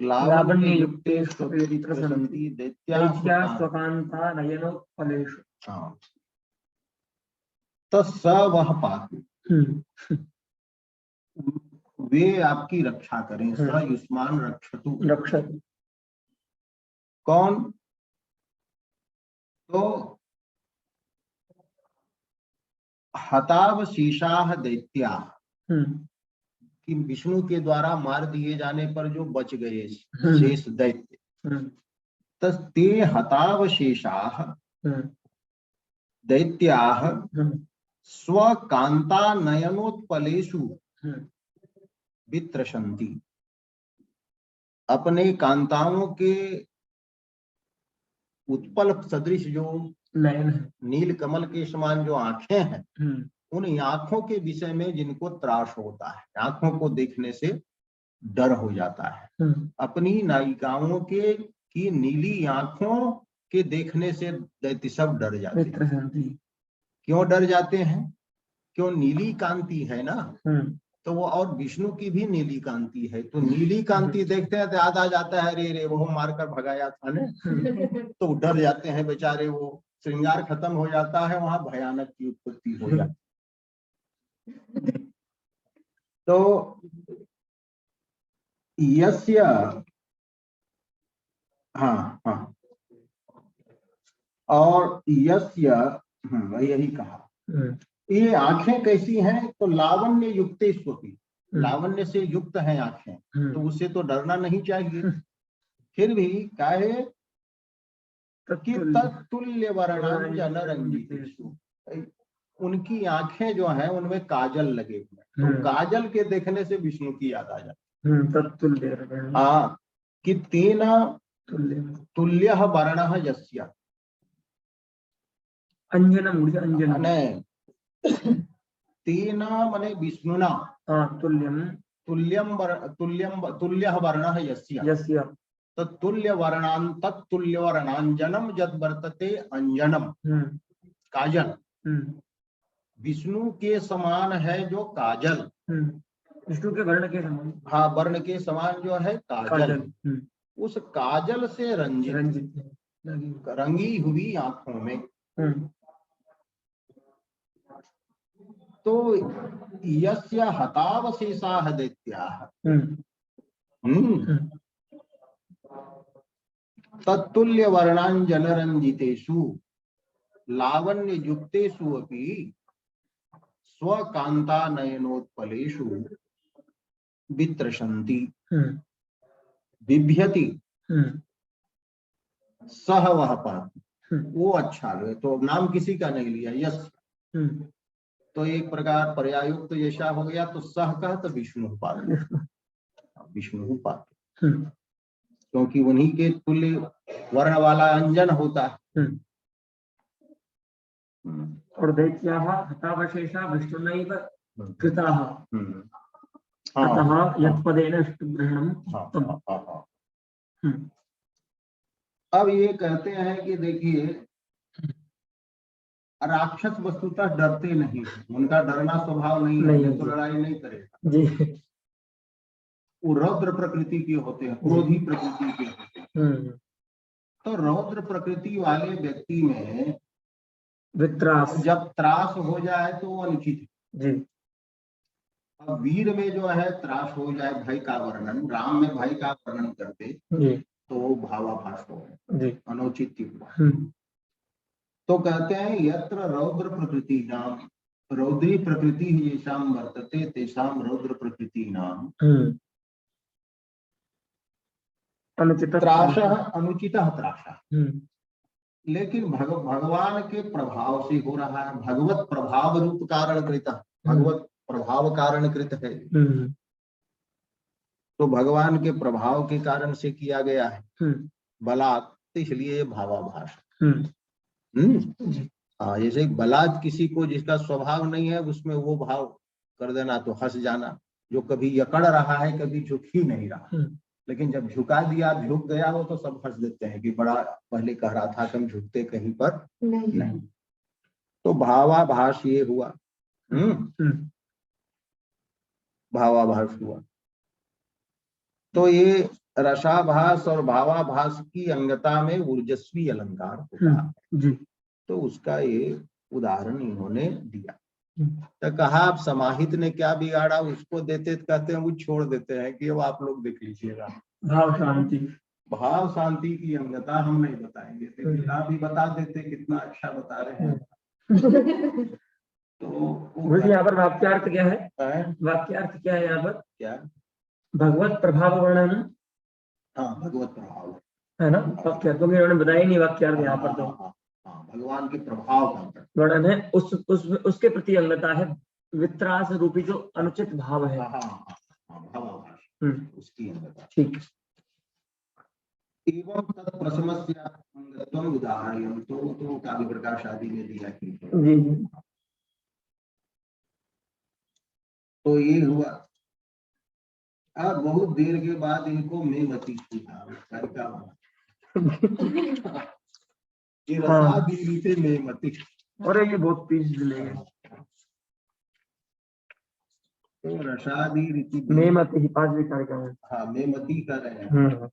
लावण्य युक्तेषु प्रसन्ति दैत्या स्वकांता नयनोत्पलेषु। तो स वह पातु, वे आपकी रक्षा करें। स युष्मान रक्षतु, रक्षतु कौन? तो हतावशेषाः दैत्या, कि विष्णु के द्वारा मार दिए जाने पर जो बच गए शेष दैत्य, ते हतावशेषाः दैत्याः स्वकांता नयनोत्पलेषु वित्रसन्ति। अपने कांताओं के उत्पल सदृश जो नयन है। नील कमल के समान जो आंखें हैं, उन आंखों के विषय में जिनको त्रास होता है, आंखों को देखने से डर हो जाता है, अपनी नायिकाओं के की नीली आंखों के देखने से दैत्य सब डर जाते हैं। क्यों डर जाते हैं? क्यों? नीली कांति है ना, तो वो, और विष्णु की भी नीली कांति है, तो नीली कांति देखते हैं तो याद आ जाता है, रे वो मारकर भगाया था ने, तो डर जाते हैं बेचारे, वो श्रृंगार खत्म हो जाता है, वहां भयानक की उत्पत्ति हो जाती है। तो यस्य, हाँ, और यस्य, यही कहा, ये आंखें कैसी हैं? तो लावण्य युक्तेष्वपि, लावण्य से युक्त हैं आंखें, तो उससे तो डरना नहीं चाहिए। फिर भी काहे कि तत्तुल्य वर्णाम जनरंजितेषु, उनकी आंखें जो हैं उनमें काजल लगे हुए, तो काजल के देखने से विष्णु की याद आ जाती है। तत्तुल्य, हाँ, कि तेन तुल्य वर्णः यस्य, अंजन तेन मने विष्णुना, तुल्यम तुल्य वर्णः यस्य, तत्तुल्य वर्णांजनम यद वर्तते अंजनम, काजल, विष्णु के समान है जो काजल, विष्णु के वर्ण के समान, हाँ, वर्ण के समान जो है काजल, उस काजल से रंजित रंगी हुई आंखों में। तो यस्य हतावशेषाः दैत्याः तत्तुल्य वर्णांजन रंजितेषु लावण्य युक्तेषु अपि स्वकांता नयनोत्पलेषु वित्रशन्ति बिभ्यति सह वह पाति, वो अच्छा लो, तो नाम किसी का नहीं लिया, यश, तो एक प्रकार पर्यायुक्त तो जैसा हो गया, तो सह का तो विष्णु पाति, विष्णु पाति, क्योंकि उन्हीं के तुल्य वर्ण वाला अंजन होता है। और दैत्याः हतावशेषा विष्णुनैव कृताः, अतः यत्पदेन इष्टग्रहणम्। अब ये कहते हैं कि देखिए, राक्षस वस्तुतः डरते नहीं, उनका डरना स्वभाव नहीं है, तो लड़ाई नहीं करेगा जी। वो रौद्र प्रकृति के होते हैं, क्रोधी प्रकृति के होते हैं। तो रौद्र प्रकृति वाले व्यक्ति में वित्रास, जब त्रास हो जाए तो वो अनुचित है जी। अब वीर में जो है त्रास हो जाए, भय का वर्णन, राम में भय का वर्णन करते तो भावाभास हो, अनुचित हुआ। तो कहते हैं यत्र रौद्र प्रकृति नाम, रौद्री प्रकृति ही येषाम वर्तते तेषाम रौद्र प्रकृति नाम त्रासः अनुचितः त्रासः। लेकिन भगवान के प्रभाव से हो रहा है, भगवत प्रभाव रूप कारण कृत, भगवत प्रभाव कारण कृत है, तो भगवान के प्रभाव के कारण से किया गया है बलात्, इसलिए भावाभास। हाँ, जैसे बलात् किसी को जिसका स्वभाव नहीं है उसमें वो भाव कर देना, तो हंस जाना, जो कभी यकड़ रहा है कभी झुक ही नहीं रहा, लेकिन जब झुका दिया, झुक गया वो, तो सब हंस देते हैं कि बड़ा पहले कह रहा था तुम झुकते कहीं पर नहीं। तो भावाभास ये हुआ, भावाभास हुआ। तो ये रसाभास और भावाभास की अंगता में ऊर्जस्वी अलंकार होता है, तो उसका ये उदाहरण इन्होंने दिया। तो कहा आप समाहित ने क्या बिगाड़ा, उसको देते कहते हैं वो छोड़ देते हैं कि वो आप लोग देख लीजिएगा। भाव शांति, भाव शांति की अंगता हम नहीं बताएंगे, किताब भी बता देते, कितना अच्छा बता रहे हैं। तो यहाँ पर वाक्यार्थ क्या है? वाक्यार्थ क्या है यहाँ पर? क्या? भगवत प्रभाव वर्णन। हाँ, भगवत प्रभाव है ना वाक्यार्थ, क्योंकि उन्होंने बताया ही नहीं वाक्यार्थ यहाँ पर, तो भगवान के प्रभाव का वर्णन है, उसके प्रति अंगता है, वित्रास रूपी जो अनुचित भाव है, उसकी अंगता। ठीक। एवं तत्प्रशमस्य अंगत्वं उदाहरणं तो काव्य प्रकाश आदि में दिया है। जी जी। तो ये हुआ। अब बहुत देर के बाद इनको मेमती सीखा ये रसा दीदी से मेमती। अरे ये बहुत पीस लेंगे। तो रसादी रीति मेमती ही 5वीं कारिका में। हाँ मेमती कर रहे हैं।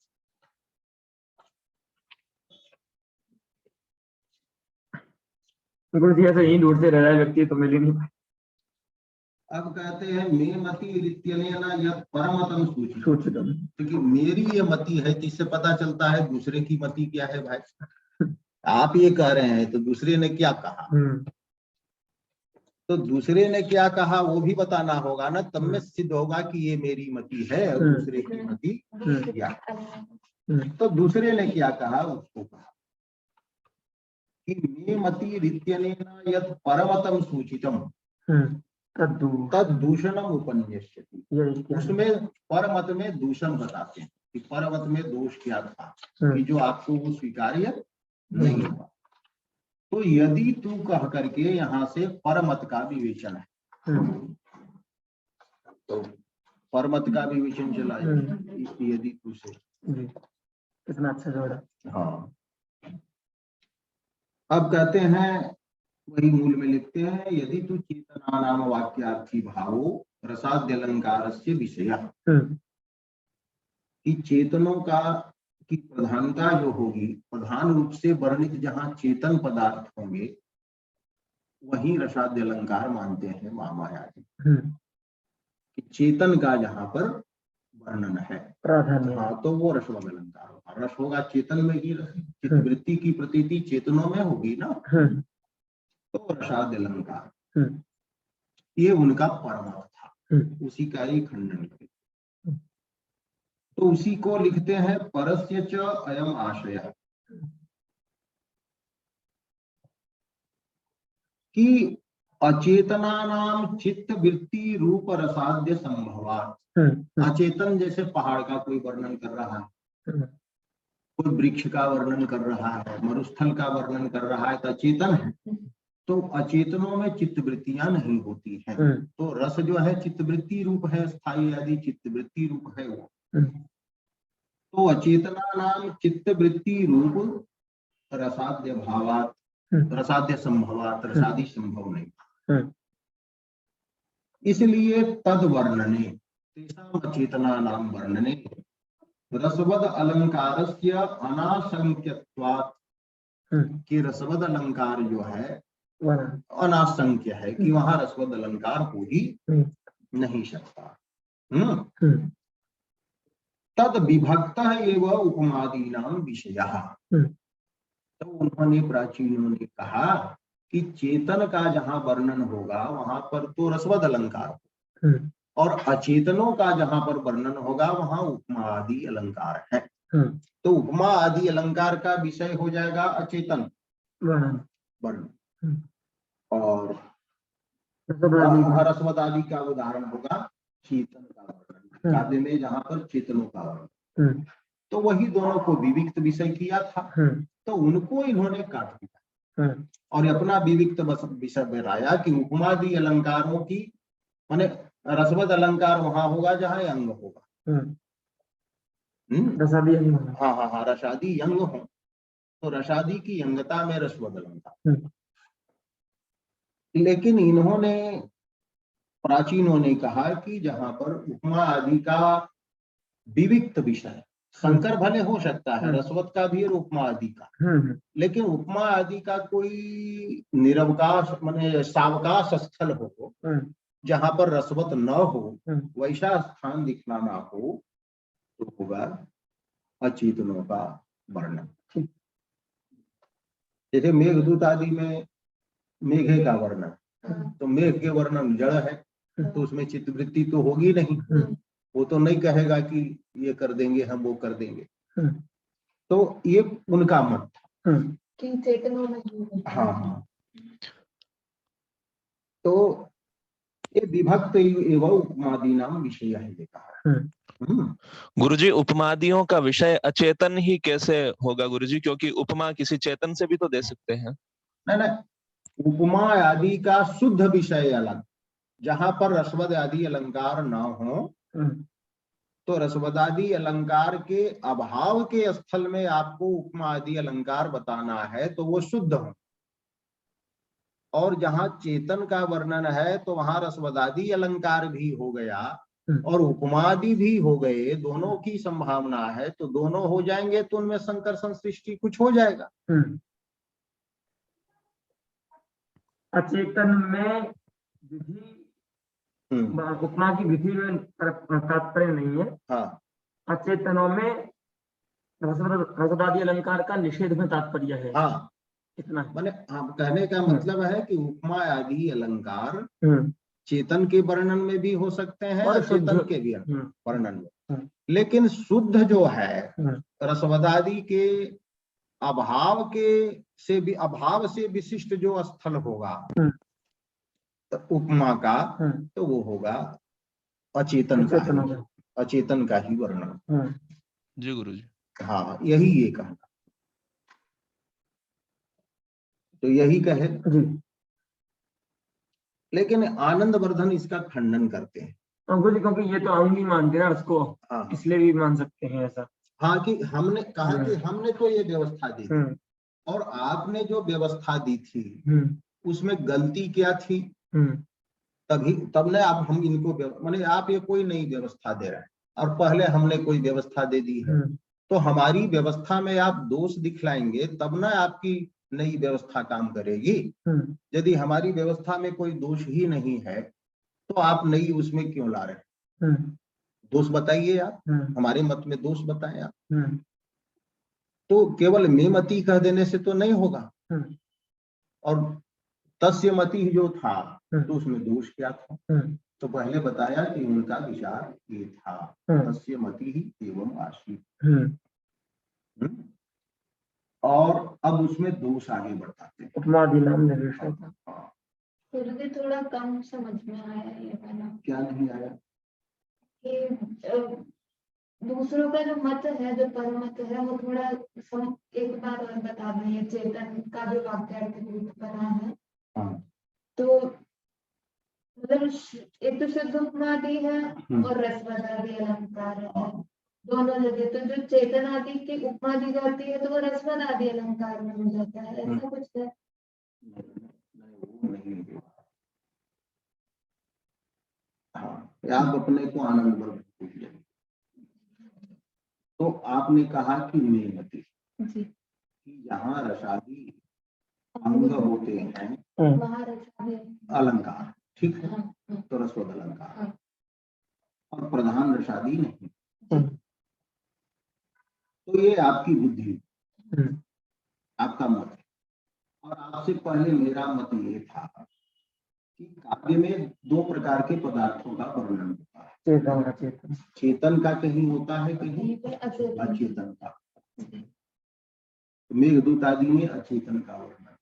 गुरु जी ऐसे ही दूर से रह रहा है व्यक्ति तो मिल ही नहीं पाए। अब कहते हैं मेमती रीत्यनेन यत् परमतम सूचितम, क्योंकि मेरी ये मति है, किससे पता चलता है दूसरे की मति क्या है भाई। आप ये कह रहे हैं तो दूसरे ने क्या कहा, तो दूसरे ने क्या कहा वो भी बताना होगा ना, तब में सिद्ध होगा कि ये मेरी मति है और दूसरे की मति क्या। तो दूसरे ने क्या कहा उसको कहा कि मे मति रीत्यनेन यत् परमतम सूचितम तद दूषणम उपन्यस्यति। उसमें परमत में दूषण बताते हैं कि परमत में दोष क्या था कि जो आपको वो स्वीकार्य नहीं हुआ। तो यदि तू कह करके यहाँ से परमत का विवेचन है, तो परमत का विवेचन चला यदि तू से। कितना अच्छा जोड़ा। हाँ अब कहते हैं वही मूल में लिखते हैं यदि तू चेतना नाम वाक्यार्थी भावो रसाद्य अलंकार से विषय कि चेतनों का की प्रधानता जो होगी, प्रधान रूप से वर्णित जहाँ चेतन पदार्थ होंगे वही रसाद्य अलंकार मानते हैं माया कि चेतन का जहाँ पर वर्णन है प्राधान्य, हाँ तो वो रसवद अलंकार होगा। रस होगा चेतन में ही, चित्तवृत्ति की प्रतीति चेतनों में होगी ना, तो रसाद्य अलंकार ये उनका परमार्थ था, उसी का ही खंडन किया। तो उसी को लिखते हैं परस्य च अयम आशय कि अचेतना नाम चित्त वृत्ति रूप रसाद्य संभवात। अचेतन जैसे पहाड़ का कोई वर्णन कर रहा है, कोई वृक्ष का वर्णन कर रहा है, मरुस्थल का वर्णन कर रहा है, तो अचेतन है। तो अचेतनों में चित्तवृत्तियां नहीं होती हैं। तो रस जो है चित्तवृत्ति रूप है, स्थायी आदि चित्तवृत्ति रूप है वो। तो अचेतना नाम चित्तवृत्ति रूप रसाद्य भावात, रसाद्य संभवात, रसादि संभव नहीं। इसलिए तद वर्णने तेषां अचेतना नाम वर्णने रसवद अलंकारस्य अनासंख्यत्वात् कि रसवद अलंकार जो है अनासंख्य है कि वहां रसवद अलंकार हो ही नहीं सकता। तद विभक्त एवं उपमादि नाम विषयः। तो उन्होंने प्राचीनों ने कहा कि चेतन का जहाँ वर्णन होगा वहां पर तो रसवद अलंकार और अचेतनों का जहाँ पर वर्णन होगा वहां उपमा आदि अलंकार है। तो उपमा आदि अलंकार का विषय हो जाएगा अचेतन वर्ण और रसवद आदि का उदाहरण होगा चेतन का वर्णन, काव्य में जहाँ पर चेतनों का वर्णन। तो वही दोनों को विविक्त विषय किया था, तो उनको इन्होंने काट दिया और अपना विविक्त विषय बनाया कि उपमादि अलंकारों की माने रसवद अलंकार वहां होगा जहाँ अंग होगा। रसादी हाँ रसादी अंग हो, तो रसादी की अंगता में रसवद अलंकार। लेकिन इन्होंने प्राचीनों ने कहा कि जहां पर उपमा आदि का विविक्त विषय, शंकर भले हो सकता है रसवत का भी और उपमा आदि का, लेकिन उपमा आदि का कोई निरवकाश माने सावकाश स्थल हो जहां पर रसवत न हो, वैसा स्थान दिखलाना हो तो होगा अचेतनों का वर्णन। जैसे मेघदूत आदि में मेघे का वर्णन, तो मेघ के वर्णन जड़ है तो उसमें चित्तवृत्ति तो होगी नहीं, वो तो नहीं कहेगा कि ये कर देंगे हम वो कर देंगे। तो ये उनका मत था कि चेतनों में। हाँ तो ये विभक्त एवं उपमादि नाम विषय है ये कहा। गुरुजी, उपमादियों का विषय अचेतन ही कैसे होगा गुरुजी, क्योंकि उपमा किसी चेतन से भी तो दे सकते हैं। नहीं, उपमा आदि का शुद्ध विषय अलग, जहां पर रसवद आदि अलंकार न हो, तो रसवदादि अलंकार के अभाव के स्थल में आपको उपमा आदि अलंकार बताना है तो वो शुद्ध हो, और जहां चेतन का वर्णन है तो वहां रसवदादि अलंकार भी हो गया और उपमादि भी हो गए, दोनों की संभावना है, तो दोनों हो जाएंगे तो उनमें संकर संसृष्टि कुछ हो जाएगा। अचेतन में विधि, उपमा की विधि में तात्पर्य नहीं है। हाँ, अचेतनों में रसदादि अलंकार का निषेध में तात्पर्य है। हाँ, इतना माने आप कहने का मतलब है कि उपमा आदि अलंकार चेतन के वर्णन में भी हो सकते हैं और अचेतन के भी वर्णन में, लेकिन शुद्ध जो है रसवदादि के अभाव से विशिष्ट जो स्थल होगा उपमा का, तो वो होगा अचेतन का ही वर्णन। जी गुरुजी। हाँ, यही ये कहना, तो यही कहे। लेकिन आनंद वर्धन इसका खंडन करते हैं। क्योंकि ये तो अंग ही मानते हैं उसको, इसलिए भी मान सकते हैं ऐसा। हाँ, कि हमने कहा कि हमने तो ये व्यवस्था दी थी और आपने जो व्यवस्था दी थी उसमें गलती क्या थी, तब ने आप हम इनको माने आप ये कोई नई व्यवस्था दे रहे हैं और पहले हमने कोई व्यवस्था दे दी है, तो हमारी व्यवस्था में आप दोष दिखलाएंगे तब ना आपकी नई व्यवस्था काम करेगी। यदि हमारी व्यवस्था में कोई दोष ही नहीं है तो आप नई उसमें क्यों ला रहे हैं? दोष बताइए आप, हमारे मत में दोष बताएं आप। तो केवल मे मति कह देने से तो नहीं होगा, और तस्य मति जो था तो उसमें दोष क्या था, तो पहले बताया कि उनका विचार ये था, तस्य मति ही एवं आशीत, और अब उसमें दोष आगे बढ़ाते हैं। उपमादि नाम निर्देशक। मुझे थोड़ा कम समझ में आया ये वाला। क्या नहीं आया? कि दूसरों का जो मत है, जो परमत है, वो थोड़ा एक बार और बता दें। चेतन का जो वाक्यार्थ बना है, तो मतलब एक तो शुद्ध उपमादि है और रसवदादि अलंकार है, दोनों जगह। तो जो चेतन आदि की उपमा दी जाती है तो वो रसवदादि अलंकार में हो जाता है, ऐसा कुछ है? आप अपने को आनंद वर्ग पूछ लें। तो आपने कहा कि मेमति, यहाँ रसादि अंग होते हैं अलंकार, ठीक है, तो रसवद अलंकार, और प्रधान रसादि नहीं। तो ये आपकी बुद्धि, आपका मत है, और आपसे पहले मेरा मत ये था कि काव्य में दो प्रकार के पदार्थों का वर्णन होता है, चेतन का कहीं होता है, कहीं अचेतन का। मेघदूत आदि में अचेतन का वर्णन,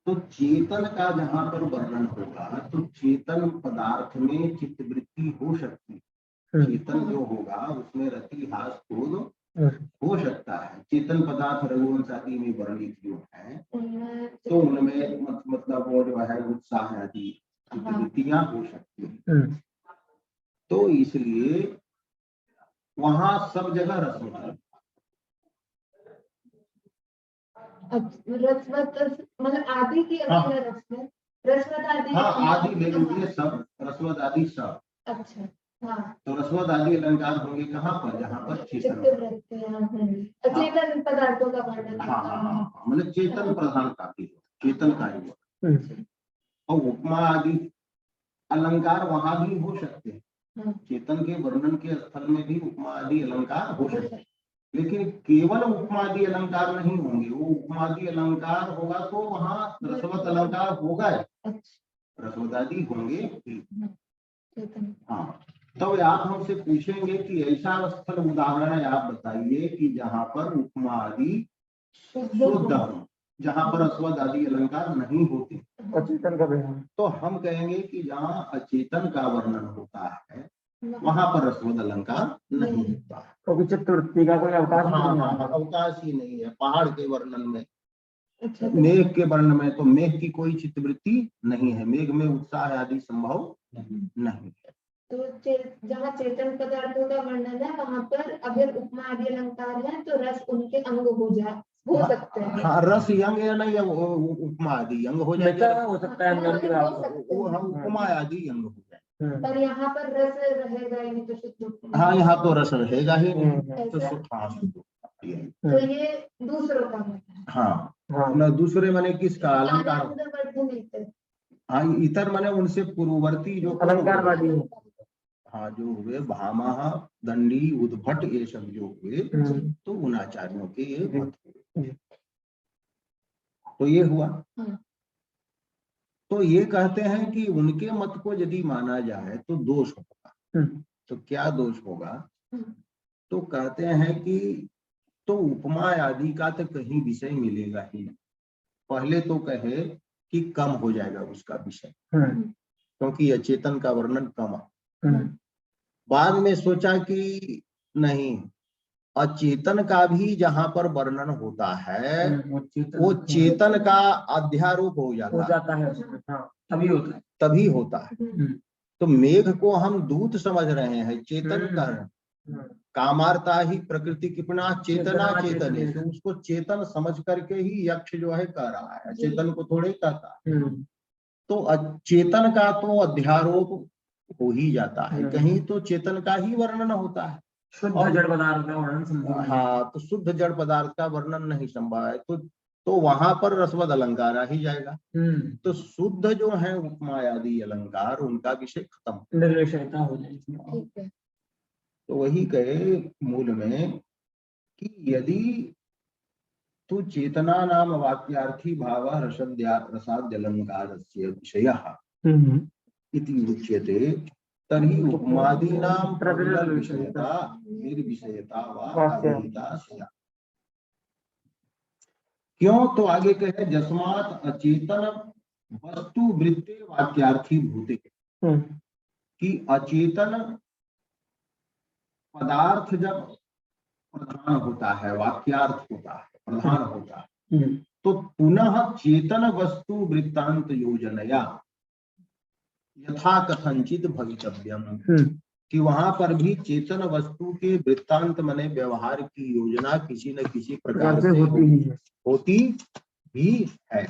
तो चेतन का जहां पर वर्णन होगा तो चेतन पदार्थ में चित्तवृत्ति हो सकती है, चेतन जो होगा उसमें रति हास क्रोध हो सकता है। चेतन पदार्थ रघुवंश आदि में वर्णित जो है तो उनमें मतलब वो जो है उत्साह आदि चित्तवृत्तियां हो सकती है, तो इसलिए वहां सब जगह रसवद, मतलब आदि की रसवद आदि, आदि ले लीजिए, सब रसवद आदि सब। अच्छा, तो रसवद आदि अलंकार होंगे कहाँ पर, जहाँ पर चेतन पदार्थों का वर्णन। मतलब चेतन प्रधान काफी, चेतन का ही। और उपमा आदि अलंकार वहां भी हो सकते हैं, चेतन के वर्णन के स्थल में भी उपमा आदि अलंकार हो सकते हैं, लेकिन केवल उपमादि अलंकार नहीं होंगे। वो उपमादि अलंकार होगा तो वहाँ रसवद अलंकार होगा, रसवदादि होंगे। हाँ, तो आप हमसे पूछेंगे कि ऐसा स्थल उदाहरण आप बताइए कि जहाँ पर उपमादि शुद्ध हो, जहाँ पर रसवद आदि अलंकार नहीं होते, अचेतन का वर्णन। तो हम कहेंगे कि जहाँ अचेतन का वर्णन होता है वहां पर रसवद अलंकार नहीं होता है। क्योंकि चित्तवृत्ति का कोई अवकाश हाँ नहीं हाँ है। अवकाश ही नहीं है। पहाड़ के वर्णन में, अच्छा, मेघ के वर्णन में तो मेघ की कोई चित्तवृत्ति नहीं है, मेघ में उत्साह आदि संभव नहीं है। तो जहाँ चेतन पदार्थों का वर्णन है वहां पर अगर उपमा आदि अलंकार है तो रस उनके अंग हो सकते हैं। हाँ रस यंग या नहीं, उपमा आदि अंग हो जाएगा, मिता हो सकता है अंगन के हो साथ। सकते वो हैं। हम उपमा आदि अंग हो जाएगा। पर यहाँ पर रस रहेगा ही नहीं तो शुद्ध उपमा। हाँ यहाँ तो रस रहेगा ही नहीं, तो ऐसा? हाँ शुद्ध उपमा ही है। तो ये दूसरों का होता है। हाँ हाँ न दूसरे माने किसका अलंकार, आनंदवर्धन हाँ इतर माने उनसे पूर्ववर्ती जो अलंकारवादी है। हाँ जो हुए भामह दंडी उद्भट ये सब जो हुए तो उन आचार्यों के ये मत हुए। तो ये हुआ। तो ये कहते हैं कि उनके मत को यदि माना जाए तो दोष होगा। तो क्या दोष होगा? तो कहते हैं कि तो उपमा आदि का तो कहीं विषय मिलेगा ही नहीं। पहले तो कहे कि कम हो जाएगा उसका विषय, क्योंकि अचेतन का वर्णन कम है। बाद में सोचा कि नहीं, अचेतन का भी जहां पर वर्णन होता है वो चेतन का अध्यारोप हो जाता है उसमें। हाँ तभी होता है, तभी होता है। तो मेघ को हम दूत समझ रहे हैं, चेतन का कामार्ता ही प्रकृति किपना चेतना चेतने, तो उसको चेतन समझ करके ही यक्ष जो है कह रहा है, चेतन को थोड़े कहता है। तो चेतन का तो अध्यारोप हो ही जाता है, कहीं तो चेतन का ही वर्णन होता है। शुद्ध जड़ पदार्थ का वर्णन संभव है। हाँ तो शुद्ध जड़ पदार्थ का वर्णन नहीं संभव है, तो वहां पर रसवद अलंकार आ ही जाएगा। तो शुद्ध जो है उपमा आदि अलंकार उनका विषय खत्म, निर्विषयता हो जाएगी। तो वही कहे मूल में कि यदि तू चेतना नाम वाक्यार्थी भाव रसाद्यलंकारस्य विषयः इति उच्यते तर्हि उपमादीनां प्रबल विषयता निर्विषयता वा अविहिता स्यात्। क्यों? तो आगे कहे जस्मात् अचेतन वस्तु वृत्ते वाक्यार्थी भूते, कि अचेतन पदार्थ जब प्रधान होता है, वाक्यार्थ होता है, प्रधान होता है, तो पुनः चेतन वस्तु वृत्तांत योजनया यथा कथंचित भवितव्यम, कि वहां पर भी चेतन वस्तु के वृत्तांत माने व्यवहार की योजना किसी न किसी प्रकार से होती भी है।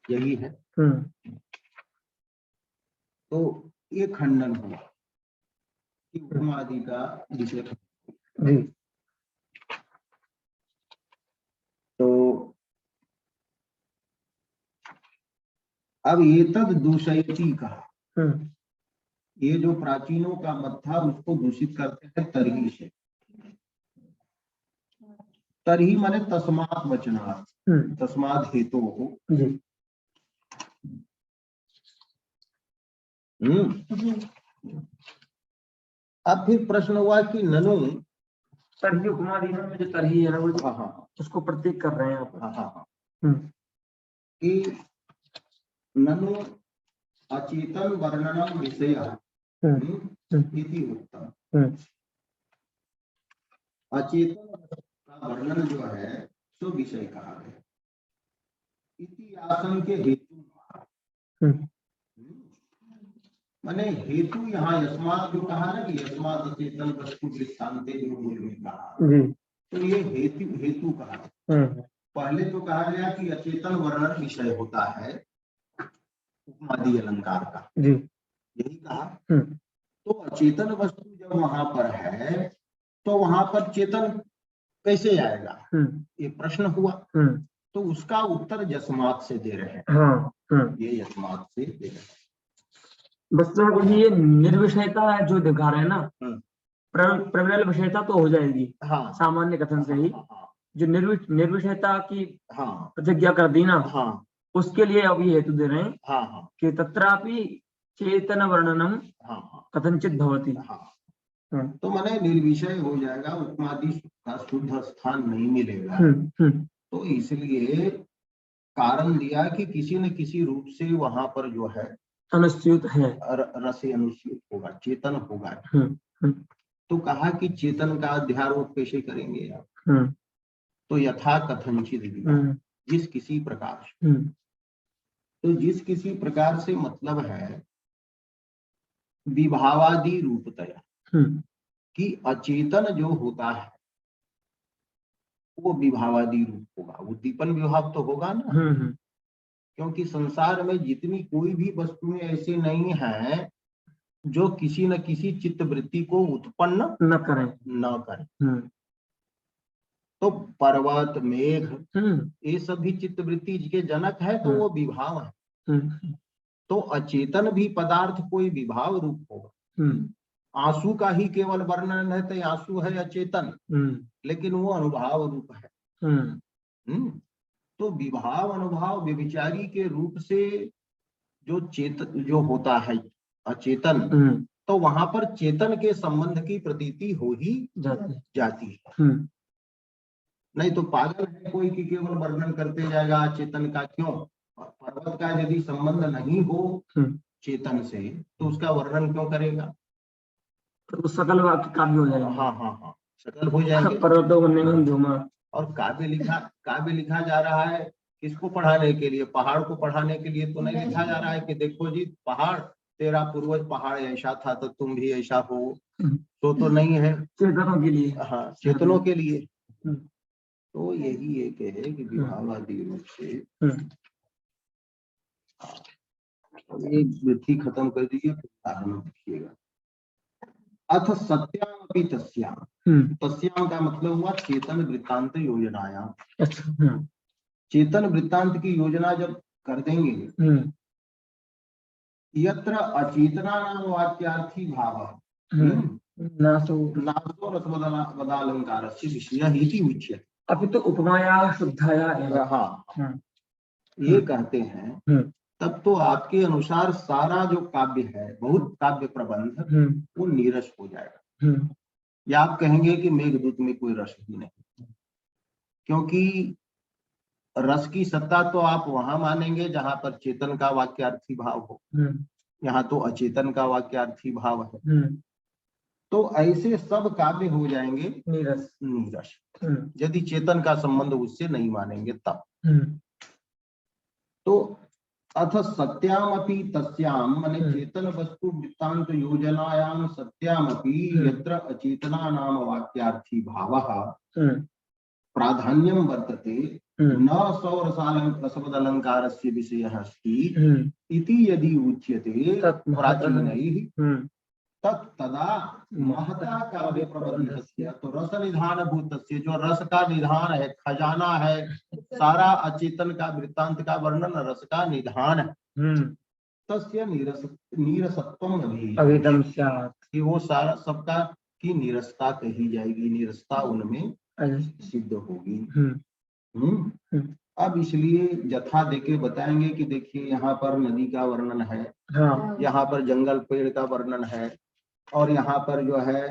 यही है। तो ये खंडन हुआ कि उपमा आदि का विषय। तो अब ये तद दूषयती कहा, ये जो प्राचीनों का मत था उसको दूषित करते हैं तरही से। तरही माने तस्मात् वचनात्, तस्मात् हेतु हो। अब फिर प्रश्न हुआ कि ननु तरही उपमा दीना में जो तरही है ना वो उसको प्रतीक कर रहे हैं आप। कि ननु अचेतन वर्णनम विषय इति उत्तम। अचेतन का वर्णन जो है तो विषय कहा गया। इति आसन के हेतु माने हेतु यहाँ यस्मात् जो कहा ना कि यस्मात् अचेतन वस्तु वृत्तान्ते जो मूल में कहा, तो ये हेतु कहा। पहले तो कहा गया कि अचेतन वर्णन विषय होता है उपमादि अलंकार का, यही कहा। तो अचेतन वस्तु जब वहां पर है तो वहां पर चेतन कैसे आएगा, ये प्रश्न हुआ। तो उसका उत्तर यस्मात् से दे रहे हैं। ये यस्मात् से दे रहे हैं। बस ये निर्विषयता जो दिखा रहे हैं ना, प्रबल विषयता तो हो जाएगी सामान्य कथन से ही। जो निर्विषयता की प्रतिज्ञा कर दी ना, उसके लिए अब ये हेतु दे रहे हैं कि तत्रापि चेतन वर्णनम कथनचित भवति। तो माने निर्विषय हो जाएगा, उपमादि का शुद्ध स्थान नहीं मिलेगा। तो इसलिए कारण दिया कि किसी न किसी रूप से वहां पर जो है अनुस्यूत है, रसे अनुस्यूत होगा, चेतन होगा। हम्म, तो कहा कि चेतन का अध्यारोप कैसे करेंगे आप? तो यथा कथनचित जिस किसी प्रकार से, तो जिस किसी प्रकार से मतलब है विभावादि रूपतया, कि अचेतन जो होता है वो विभावादि रूप होगा, उद्दीपन विभाव तो होगा ना। क्योंकि संसार में जितनी कोई भी वस्तुएं ऐसे नहीं है जो किसी न किसी चित्त वृत्ति को उत्पन्न न करें। तो पर्वत, मेघ, ये सब भी चित्त वृत्ति के जनक है, तो वो विभाव है। तो अचेतन भी पदार्थ कोई विभाव रूप होगा। आंसू का ही केवल वर्णन है तो आंसू है अचेतन, लेकिन वो अनुभाव रूप है। तो विभाव अनुभाव व्यभिचारी के रूप से जो होता है अचेतन, तो वहां पर चेतन के संबंध की प्रतीति हो ही जाती है। नहीं तो पागल है कोई कि केवल वर्णन करते जाएगा चेतन का। क्यों? पर्वत का यदि संबंध नहीं हो चेतन से तो उसका वर्णन क्यों करेगा? तो सकल वाक्य काव्य हो जाएगा। हाँ, सकल हो जाएंगे। पर्वतों में धूमा। और काव्य लिखा जा रहा है किसको पढ़ाने के लिए? पहाड़ को पढ़ाने के लिए तो नहीं लिखा जा रहा है कि देखो जी पहाड़, तेरा पूर्वज पहाड़ ऐसा था तो तुम भी ऐसा हो, तो नहीं है। चेतनों के लिए। हाँ, चेतनों के लिए। तो यही एक है कि विभावादि रूप से एक वृत्ति खत्म कर दीजिए, उदाहरण देखिएगा। अथ सत्याम अपि तस्याम, तस्याम का मतलब हुआ चेतन वृत्तांत योजनायाम। चेतन वृत्तांत की योजना जब कर देंगे, यत्र अचेतना नाम वाक्यार्थी भाव नासो रसवदालंकारस्य विषयः इति उच्यते। अभी तो उपमाया शुद्धाया एव। हाँ, ये कहते हैं तब तो आपके अनुसार सारा जो काव्य है, बहुत काव्य प्रबंध, वो नीरस हो जाएगा। या आप कहेंगे कि मेघदूत में कोई रस ही नहीं, क्योंकि रस की सत्ता तो आप वहां मानेंगे जहां पर चेतन का वाक्यार्थी भाव हो, यहाँ तो अचेतन का वाक्यार्थी भाव है। तो ऐसे सब काव्य हो जाएंगे नीरस यदि चेतन का संबंध उससे नहीं मानेंगे तब। तो अथ सत्याम अपि तस्याम माने चेतन वस्तु वृत्तांत योजनायाम सत्याम अपि यत्र अचेतना नाम वाक्यार्थी भावः प्राधान्यम वर्तते न सौरसालंकारस्य विषयः अस्ति इति यदि उच्यते प्राचीनैः तदा महता काव्य प्रबंधस्य, तो रस निधान भूतस्य, जो रस का निधान है, खजाना है, सारा अचेतन का वृत्तांत का वर्णन रस का निधान है। तस्य नीरसत्वम अभिधम स्यात्, कि वो सारा सबका की नीरसता कही जाएगी, नीरसता उनमें सिद्ध होगी। अब इसलिए जथा देके बताएंगे कि देखिए यहाँ पर नदी का वर्णन है, यहाँ पर जंगल पेड़ का वर्णन है, और यहाँ पर जो है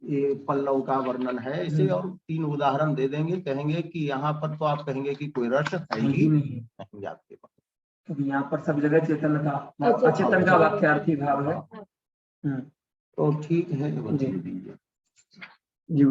ये पल्लव का वर्णन है। ऐसे और 3 उदाहरण दे देंगे, कहेंगे कि यहाँ पर तो आप कहेंगे कि कोई रस है ही नहीं आपके पास, तो यहाँ पर सब जगह चेतन का अचेतन का वाक्यार्थी भाव है। तो ठीक है, बता दीजिए जी।